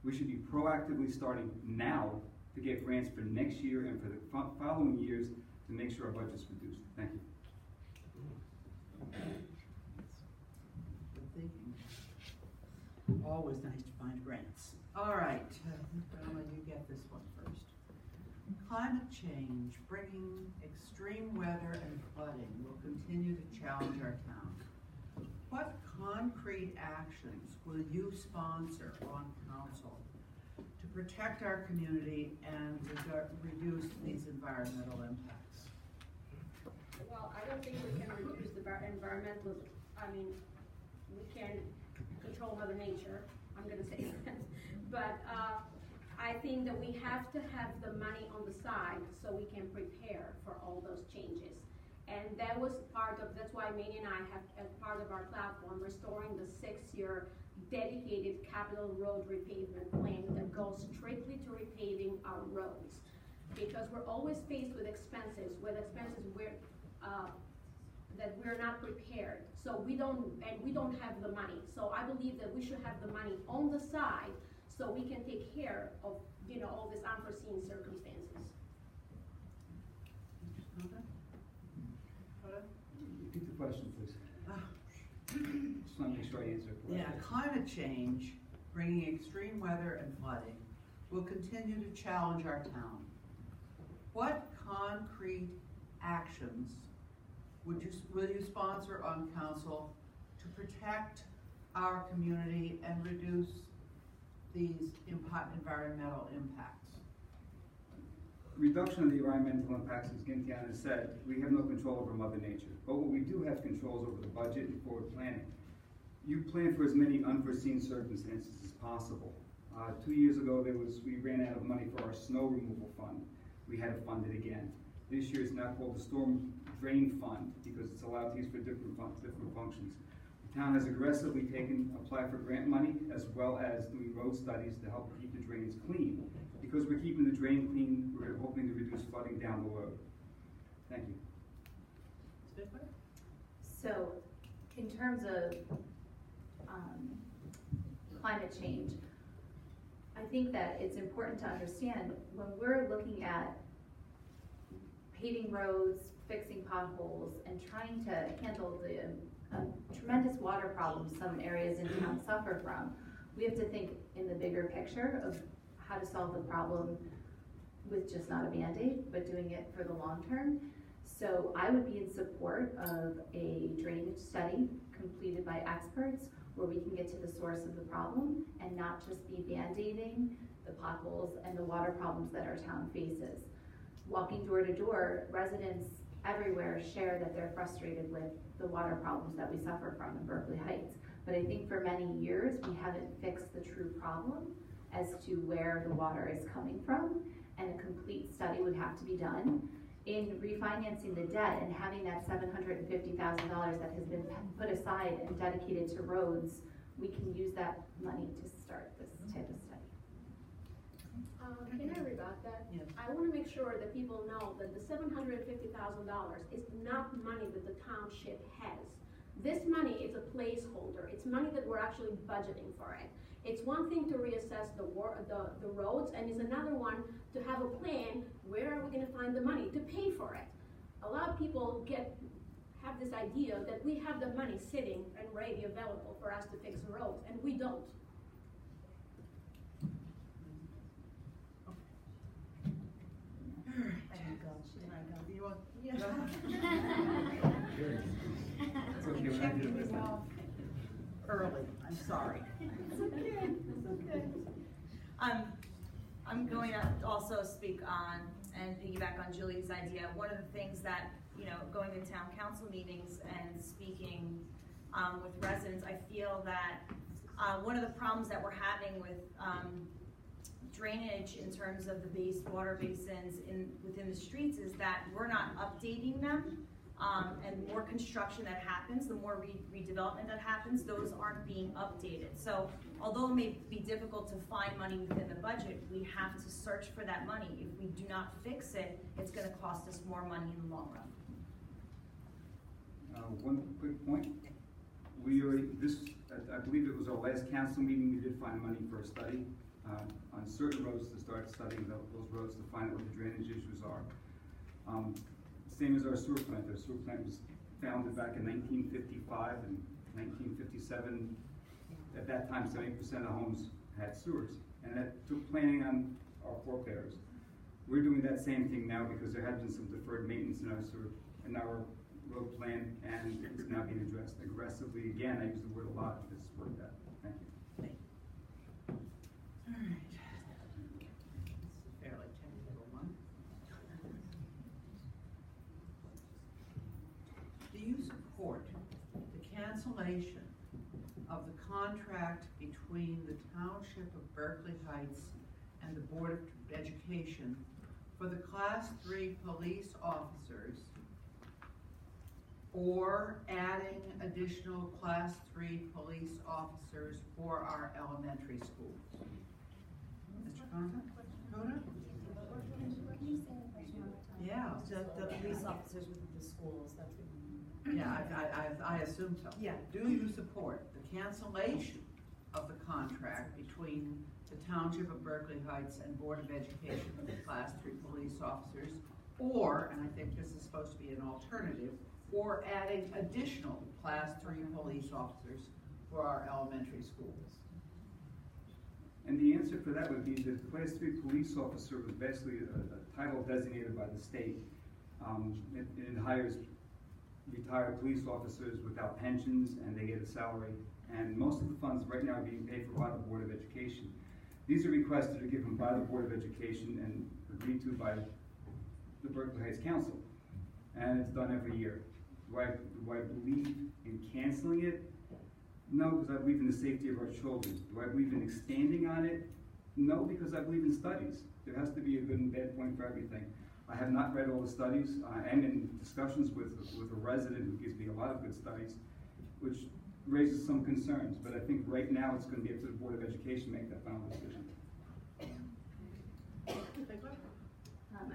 We should be proactively starting now to get grants for next year and for the following years to make sure our budget's reduced. Thank you. Good thinking. Always nice to find grants. All right, Brahma, you get this one first. Climate change, bringing extreme weather and flooding, will continue to challenge our town. What concrete actions will you sponsor on council to protect our community and reduce these environmental impacts? Well, I don't think we can reduce the environmental, we can control Mother Nature, I'm gonna say that. But I think that we have to have the money on the side so we can prepare for all those changes. And that was that's why Manny and I have, as part of our platform, restoring the 6-year dedicated capital road repavement plan that goes strictly to repaving our roads. Because we're always faced with expenses that we're not prepared. So we don't have the money. So I believe that we should have the money on the side so we can take care of, all these unforeseen circumstances. Repeat the question, please. Just want to make sure I answer it correctly. Yeah, climate change, bringing extreme weather and flooding, will continue to challenge our town. What concrete actions will you sponsor on council to protect our community and reduce these environmental impacts? Reduction of the environmental impacts, as Gentiana said, we have no control over Mother Nature. But what we do have control is over the budget and forward planning. You plan for as many unforeseen circumstances as possible. 2 years ago, we ran out of money for our snow removal fund. We had to fund it again. This year it's now called the Storm Drain Fund because it's allowed to use for different functions. The town has aggressively applied for grant money as well as doing road studies to help keep the drains clean. Because we're keeping the drain clean, we're hoping to reduce flooding down the road. Thank you. So, in terms of climate change, I think that it's important to understand when we're looking at paving roads, fixing potholes, and trying to handle the tremendous water problems some areas in town suffer from, we have to think in the bigger picture of how to solve the problem with just not a Band-Aid, but doing it for the long term. So I would be in support of a drainage study completed by experts where we can get to the source of the problem and not just be Band-Aiding the potholes and the water problems that our town faces. Walking door to door, residents everywhere share that they're frustrated with the water problems that we suffer from in Berkeley Heights. But I think for many years, we haven't fixed the true problem as to where the water is coming from, and a complete study would have to be done. In refinancing the debt and having that $750,000 that has been put aside and dedicated to roads, we can use that money to start this type of study. Can I rebut that? Yes. I want to make sure that people know that the $750,000 is not money that the township has. This money is a placeholder. It's money that we're actually budgeting for it. It's one thing to reassess the roads, and it's another one to have a plan. Where are we going to find the money to pay for it? A lot of people have this idea that we have the money sitting and ready available for us to fix the roads, and we don't. You want? It's okay, we're not doing this now. Early, I'm sorry. It's okay. It's okay. I'm going to also speak on and piggyback on Julie's idea. One of the things that, going to town council meetings and speaking with residents, I feel that one of the problems that we're having with drainage in terms of the water basins within the streets is that we're not updating them. And more construction that happens, the more redevelopment that happens, those aren't being updated. So although it may be difficult to find money within the budget, we have to search for that money. If we do not fix it, it's going to cost us more money in the long run. One quick point. I believe it was our last council meeting, we did find money for a study on certain roads to start studying those roads to find out what the drainage issues are. Same as our sewer plant. Our sewer plant was founded back in 1955 and 1957. At that time, 70% of homes had sewers, and that took planning on our forebears. We're doing that same thing now because there has been some deferred maintenance in our road plan, and it's now being addressed aggressively. Again, I use the word a lot. This is worked out. Thank you. All right. Fairly technical one. Do you support the cancellation of the contract between the Township of Berkeley Heights and the Board of Education for the Class 3 police officers, or adding additional Class 3 police officers for our elementary schools? Mr. Couto? Yeah. The police officers within the schools, that's what Yeah, I assume so. Yeah. Do you support the cancellation of the contract between the Township of Berkeley Heights and Board of Education for the Class 3 police officers, or, and I think this is supposed to be an alternative, or adding additional Class 3 police officers for our elementary schools? And the answer for that would be that Class 3 police officer was basically a title designated by the state. It hires retired police officers without pensions, and they get a salary. And most of the funds right now are being paid for by the Board of Education. These are requests that are given by the Board of Education and agreed to by the Berkeley Heights Council. And it's done every year. Do I believe in canceling it? No, because I believe in the safety of our children. Do I believe in expanding on it? No, because I believe in studies. There has to be a good and bad point for everything. I have not read all the studies. I am in discussions with a resident who gives me a lot of good studies, which raises some concerns. But I think right now it's going to be up to the Board of Education to make that final decision.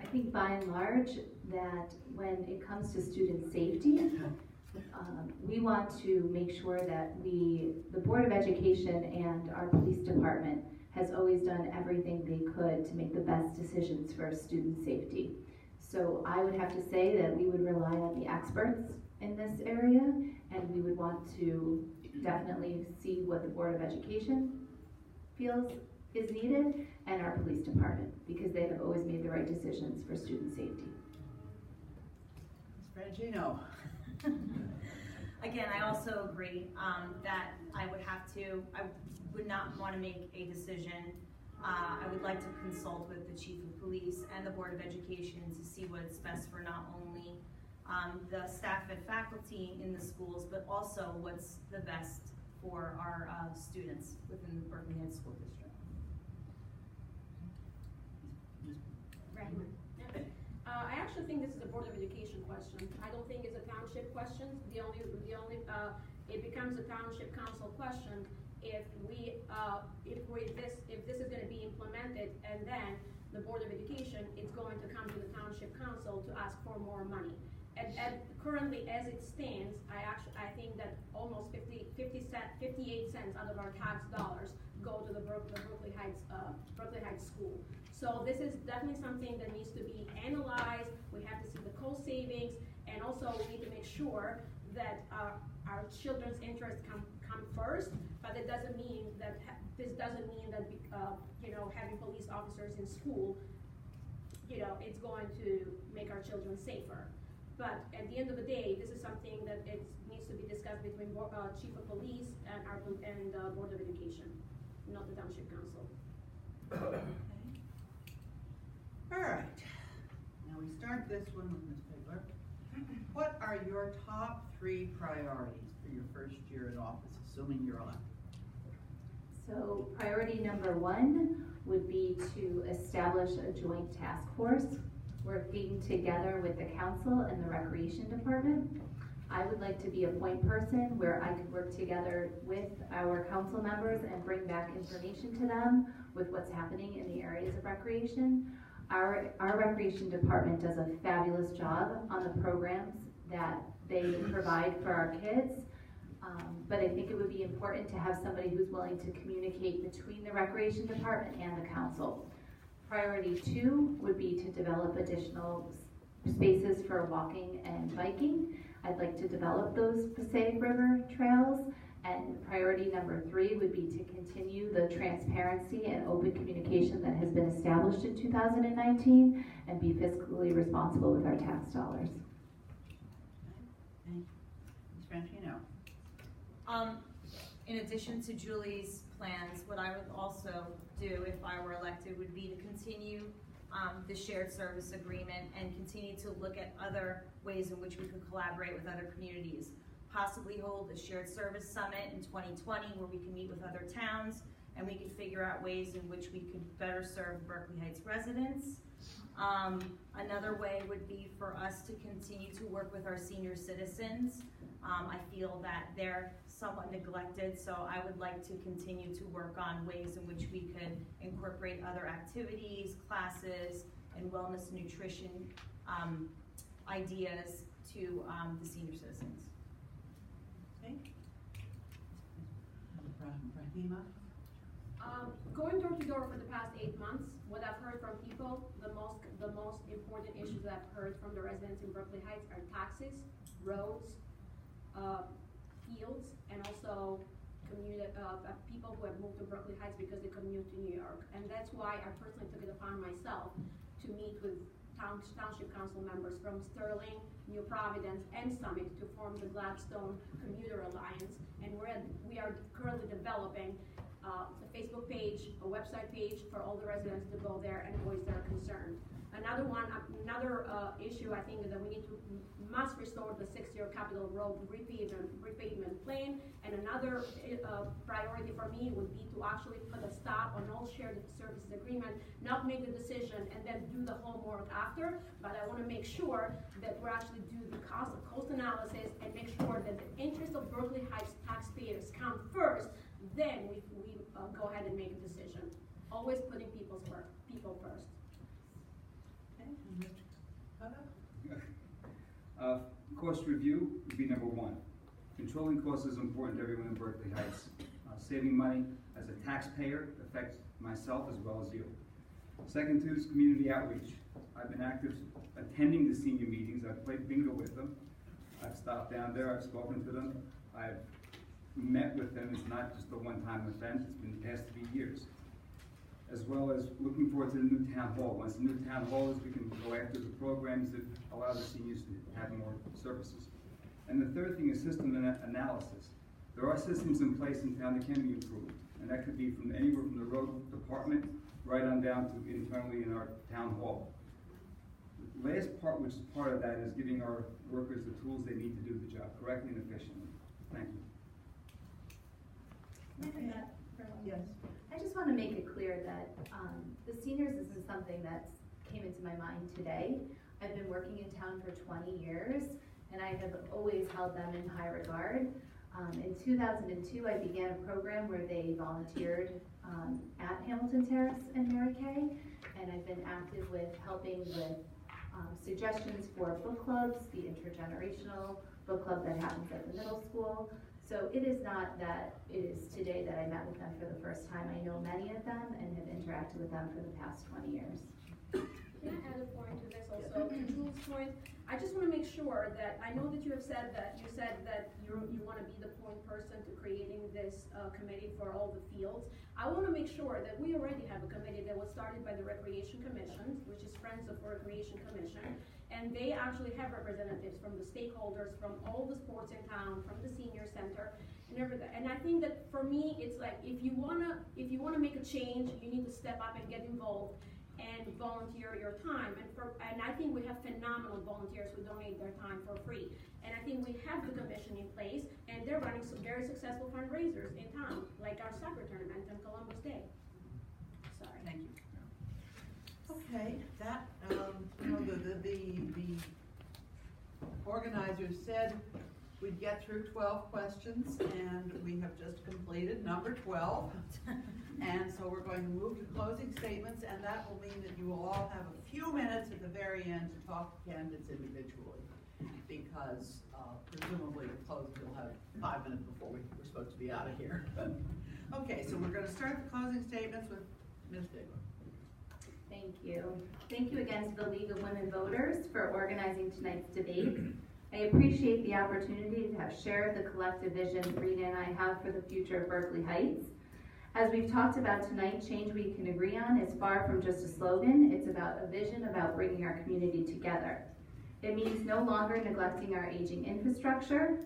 I think by and large that when it comes to student safety, we want to make sure that the Board of Education and our police department has always done everything they could to make the best decisions for student safety. So I would have to say that we would rely on the experts in this area, and we would want to definitely see what the Board of Education feels is needed, and our police department, because they have always made the right decisions for student safety. Franchino. Again, I also agree that I would not want to make a decision. I would like to consult with the Chief of Police and the Board of Education to see what's best for not only the staff and faculty in the schools, but also what's the best for our students within the Berkeley Heights School District. Brahimaj. I actually think this is a Board of Education question. I don't think it's a township question. It becomes a township council question if this is going to be implemented, and then the Board of Education, it's going to come to the Township Council to ask for more money. Currently, as it stands, I think that almost 58 cents out of our tax dollars go to the Berkeley Heights school. So this is definitely something that needs to be analyzed. We have to see the cost savings, and also we need to make sure that our children's interests come first. But it doesn't mean that you know, having police officers in school, you know, it's going to make our children safer. But at the end of the day, this is something that it needs to be discussed between Chief of Police and Board of Education, not the Township Council. Okay. All right. Now we start this one with Ms. Figlar. What are your top 3 priorities for your first year in office, assuming you're elected? So priority number 1 would be to establish a joint task force working together with the council and the recreation department. I would like to be a point person where I could work together with our council members and bring back information to them with what's happening in the areas of recreation. Our recreation department does a fabulous job on the programs that they provide for our kids. But I think it would be important to have somebody who's willing to communicate between the recreation department and the council. Priority 2 would be to develop additional spaces for walking and biking. I'd like to develop those Passaic River trails. And priority number 3 would be to continue the transparency and open communication that has been established in 2019 and be fiscally responsible with our tax dollars. Thank you. Ms. Franchino. In addition to Julie's plans, what I would also do if I were elected would be to continue the shared service agreement and continue to look at other ways in which we could collaborate with other communities. Possibly hold a shared service summit in 2020 where we can meet with other towns and we can figure out ways in which we could better serve Berkeley Heights residents. Another way would be for us to continue to work with our senior citizens. I feel that they're somewhat neglected, so I would like to continue to work on ways in which we could incorporate other activities, classes, and wellness nutrition ideas to the senior citizens. Okay. Brahimaj. Going door to door for the past 8 months, what I've heard from people, the most important issues that I've heard from the residents in Berkeley Heights are taxes, roads, fields, and also people who have moved to Berkeley Heights because they commute to New York. And that's why I personally took it upon myself to meet with Township Council members from Sterling, New Providence, and Summit to form the Gladstone Commuter Alliance. And we are currently developing a Facebook page, a website page for all the residents to go there and voice their concern. Another issue I think that we must restore the 6-year Capitol Road repavement plan. And another priority for me would be to actually put a stop on all shared services agreement, not make the decision and then do the homework after, but I want to make sure that we actually do the cost analysis and make sure that the interests of Berkeley Heights taxpayers come first, then we go ahead and make a decision. Always putting people first. Okay, and Mr. Couto? Cost review would be number 1. Controlling costs is important to everyone in Berkeley Heights. Saving money as a taxpayer affects myself as well as you. Second to is community outreach. I've been active attending the senior meetings. I've played bingo with them. I've stopped down there. I've spoken to them. I've met with them. It's not just a one-time event. It's been the past 3 years. As well as looking forward to the new town hall. Once the new town hall is, we can go after the programs that allow the seniors to have more services. And the third thing is system analysis. There are systems in place in town that can be improved. And that could be from anywhere from the road department right on down to internally in our town hall. The last part, which is part of that, is giving our workers the tools they need to do the job correctly and efficiently. Thank you. Yes. I just want to make it clear that the seniors isn't something that came into my mind today. I've been working in town for 20 years, and I have always held them in high regard. In 2002, I began a program where they volunteered at Hamilton Terrace and Mary Kay, and I've been active with helping with suggestions for book clubs, the intergenerational book club that happens at the middle school. So it is not that it is today that I met with them for the first time. I know many of them and have interacted with them for the past 20 years. Can I add a point to this also? To Julie's point, I just want to make sure that, I know that you have said that, you want to be the point person to creating this committee for all the fields. I want to make sure that we already have a committee that was started by the Recreation Commission, which is Friends of Recreation Commission, and they actually have representatives from the stakeholders, from all the sports in town, from the senior center, and everything. And I think that for me, it's like, if you wanna make a change, you need to step up and get involved and volunteer your time. And I think we have phenomenal volunteers who donate their time for free. And I think we have the commission in place, and they're running some very successful fundraisers in town, like our soccer tournament on Columbus Day. Sorry. Thank you. Okay, that, you know, the organizers said we'd get through 12 questions, and we have just completed number 12. And so we're going to move to closing statements, and that will mean that you will all have a few minutes at the very end to talk to candidates individually, because presumably the closing will have 5 minutes before we're supposed to be out of here. Okay, so we're going to start the closing statements with Ms. Figlar. Thank you. Thank you again to the League of Women Voters for organizing tonight's debate. I appreciate the opportunity to have shared the collective vision Rina and I have for the future of Berkeley Heights. As we've talked about tonight, change we can agree on is far from just a slogan. It's about a vision about bringing our community together. It means no longer neglecting our aging infrastructure,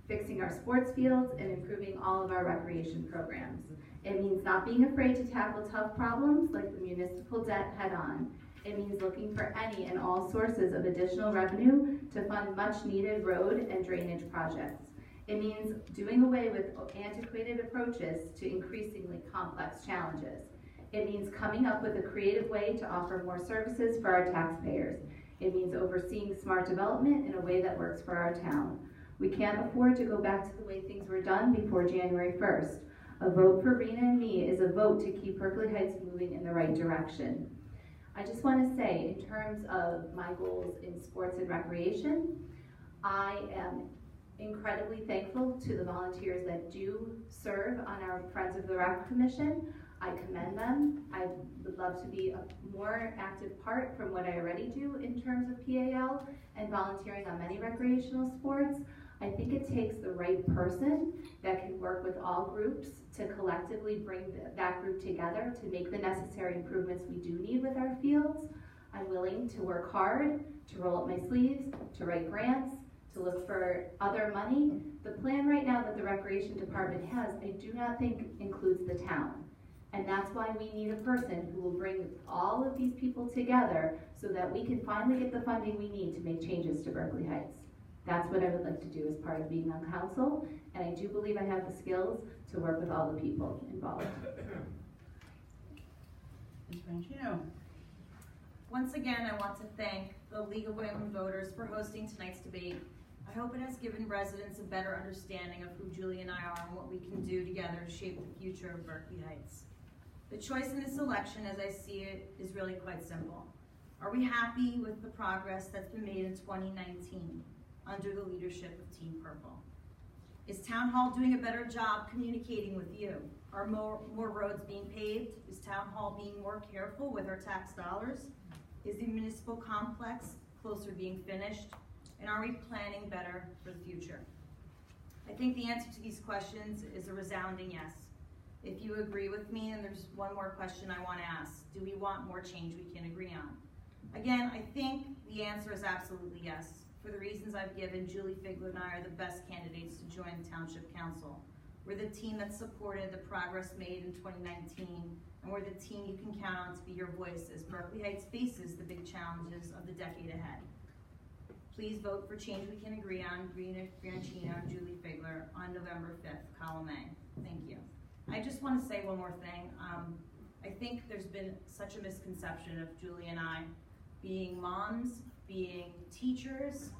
fixing our sports fields, and improving all of our recreation programs. It means not being afraid to tackle tough problems like the municipal debt head on. It means looking for any and all sources of additional revenue to fund much needed road and drainage projects. It means doing away with antiquated approaches to increasingly complex challenges. It means coming up with a creative way to offer more services for our taxpayers. It means overseeing smart development in a way that works for our town. We can't afford to go back to the way things were done before January 1st. A vote for Rina and me is a vote to keep Berkeley Heights moving in the right direction. I just want to say, in terms of my goals in sports and recreation, I am incredibly thankful to the volunteers that do serve on our Friends of the Rec Commission. I commend them. I would love to be a more active part from what I already do in terms of PAL and volunteering on many recreational sports. I think it takes the right person that can work with all groups to collectively bring that group together to make the necessary improvements we do need with our fields. I'm willing to work hard, to roll up my sleeves, to write grants, to look for other money. The plan right now that the Recreation Department has, I do not think includes the town. And that's why we need a person who will bring all of these people together so that we can finally get the funding we need to make changes to Berkeley Heights. That's what I would like to do as part of being on council, and I do believe I have the skills to work with all the people involved. Ms. Franchino. Once again, I want to thank the League of Women Voters for hosting tonight's debate. I hope it has given residents a better understanding of who Julie and I are and what we can do together to shape the future of Berkeley Heights. The choice in this election, as I see it, is really quite simple. Are we happy with the progress that's been made in 2019 under the leadership of Team Purple? Is Town Hall doing a better job communicating with you? Are more roads being paved? Is Town Hall being more careful with our tax dollars? Is the municipal complex closer to being finished? And are we planning better for the future? I think the answer to these questions is a resounding yes. If you agree with me, and there's one more question I want to ask, do we want more change we can agree on? Again, I think the answer is absolutely yes. For the reasons I've given, Julie Figlar and I are the best candidates to join the Township Council. We're the team that supported the progress made in 2019, and we're the team you can count on to be your voice as Berkeley Heights faces the big challenges of the decade ahead. Please vote for change we can agree on, Rina, Franchino, and Julie Figlar on November 5th, column A. Thank you. I just want to say one more thing. I think there's been such a misconception of Julie and I being moms, being teachers,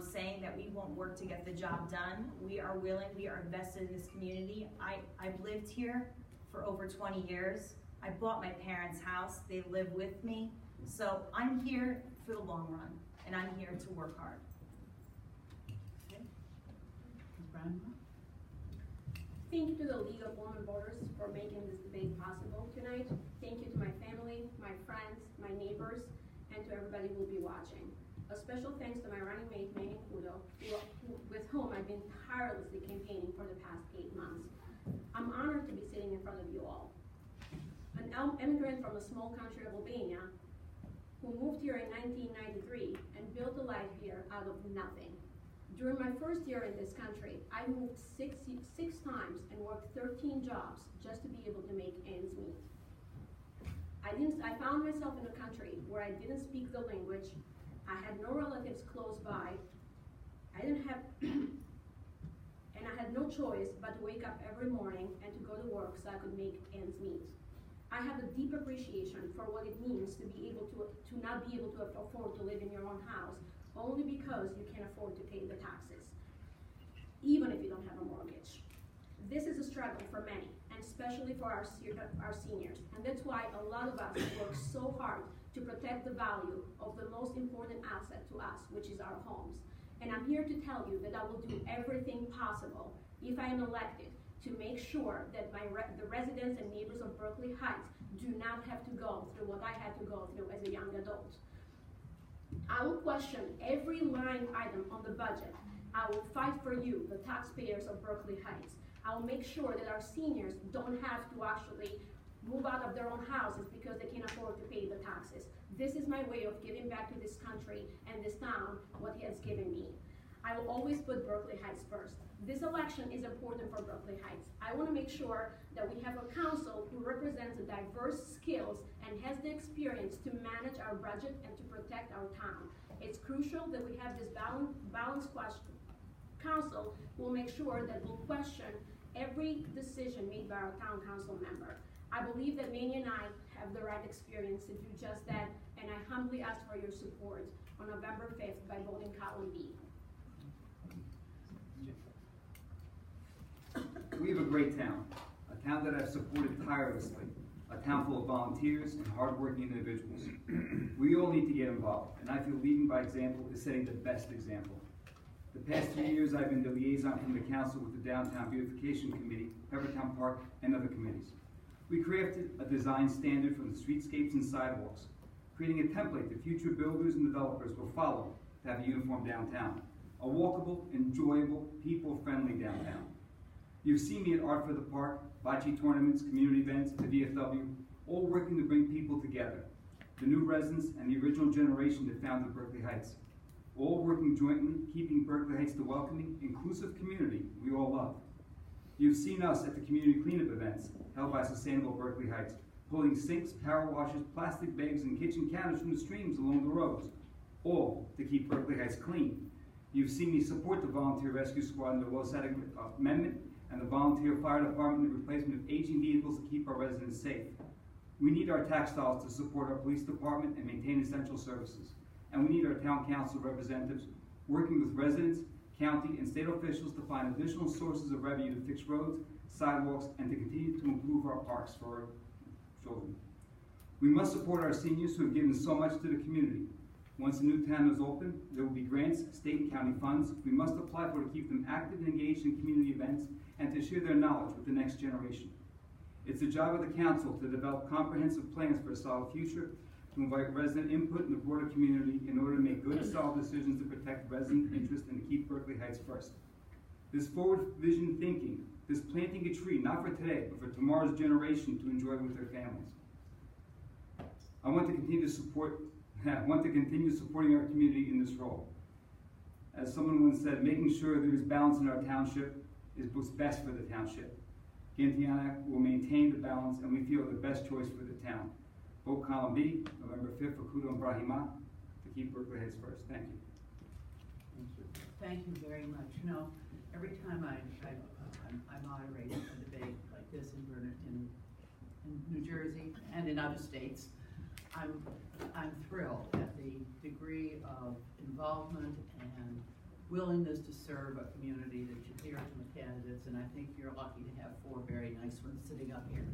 saying that we won't work to get the job done. We are willing, we are invested in this community. I've lived here for over 20 years. I bought my parents' house, they live with me. So I'm here for the long run, and I'm here to work hard. Okay. Ms. Brahimaj? Thank you to the League of Women Voters for making this debate possible tonight. Thank you to my family, my friends, my neighbors, and to everybody who will be watching. A special thanks to my running mate, Manuel, with whom I've been tirelessly campaigning for the past 8 months. I'm honored to be sitting in front of you all. An immigrant from a small country of Albania, who moved here in 1993 and built a life here out of nothing. During my first year in this country, I moved six times and worked 13 jobs just to be able to make ends meet. I found myself in a country where I didn't speak the language, I had no relatives close by, and I had no choice but to wake up every morning and to go to work so I could make ends meet. I have a deep appreciation for what it means to be able to not be able to afford to live in your own house only because you can't afford to pay the taxes, even if you don't have a mortgage. This is a struggle for many, and especially for our seniors, and that's why a lot of us work so hard to protect the value of the most important asset to us, which is our homes. And I'm here to tell you that I will do everything possible, if I am elected, to make sure that the residents and neighbors of Berkeley Heights do not have to go through what I had to go through as a young adult. I will question every line item on the budget. I will fight for you, the taxpayers of Berkeley Heights. I will make sure that our seniors don't have to actually move out of their own houses because they can't afford to pay the taxes. This is my way of giving back to this country and this town what he has given me. I will always put Berkeley Heights first. This election is important for Berkeley Heights. I want to make sure that we have a council who represents the diverse skills and has the experience to manage our budget and to protect our town. It's crucial that we have this balanced council who will make sure that we'll question every decision made by our town council member. I believe that Manny and I have the right experience to do just that, and I humbly ask for your support on November 5th by voting column B. We have a great town, a town that I've supported tirelessly, a town full of volunteers and hardworking individuals. We all need to get involved, and I feel leading by example is setting the best example. The past 3 years, I've been the liaison from the council with the Downtown Beautification Committee, Peppertown Park, and other committees. We crafted a design standard for the streetscapes and sidewalks, creating a template that future builders and developers will follow to have a uniform downtown, a walkable, enjoyable, people-friendly downtown. You've seen me at Art for the Park, bocce tournaments, community events, the VFW, all working to bring people together. The new residents and the original generation that founded Berkeley Heights, all working jointly, keeping Berkeley Heights the welcoming, inclusive community we all love. You've seen us at the community cleanup events held by Sustainable Berkeley Heights, pulling sinks, power washers, plastic bags, and kitchen counters from the streams along the roads, all to keep Berkeley Heights clean. You've seen me support the Volunteer Rescue Squad in the Los Addicts Amendment and the Volunteer Fire Department in the replacement of aging vehicles to keep our residents safe. We need our tax dollars to support our police department and maintain essential services. And we need our town council representatives working with residents, county, and state officials to find additional sources of revenue to fix roads, sidewalks, and to continue to improve our parks for our children. We must support our seniors who have given so much to the community. Once the new town is open, there will be grants, state and county funds we must apply for to keep them active and engaged in community events and to share their knowledge with the next generation. It's the job of the council to develop comprehensive plans for a solid future, to invite resident input in the broader community in order to make good and solid decisions to protect resident interest and to keep Berkeley Heights first. This forward vision thinking, this planting a tree, not for today, but for tomorrow's generation to enjoy with their families. I want to continue supporting our community in this role. As someone once said, making sure there is balance in our township is what's best for the township. Gentiana will maintain the balance, and we feel the best choice for the town. Vote column B, November 5th for Couto and Brahimaj to keep Berkeley Heights first. Thank you. Thank you very much. You know, every time I moderate a debate like this in New Jersey and in other states, I'm thrilled at the degree of involvement and willingness to serve a community that you hear from the candidates, and I think you're lucky to have 4 very nice ones sitting up here.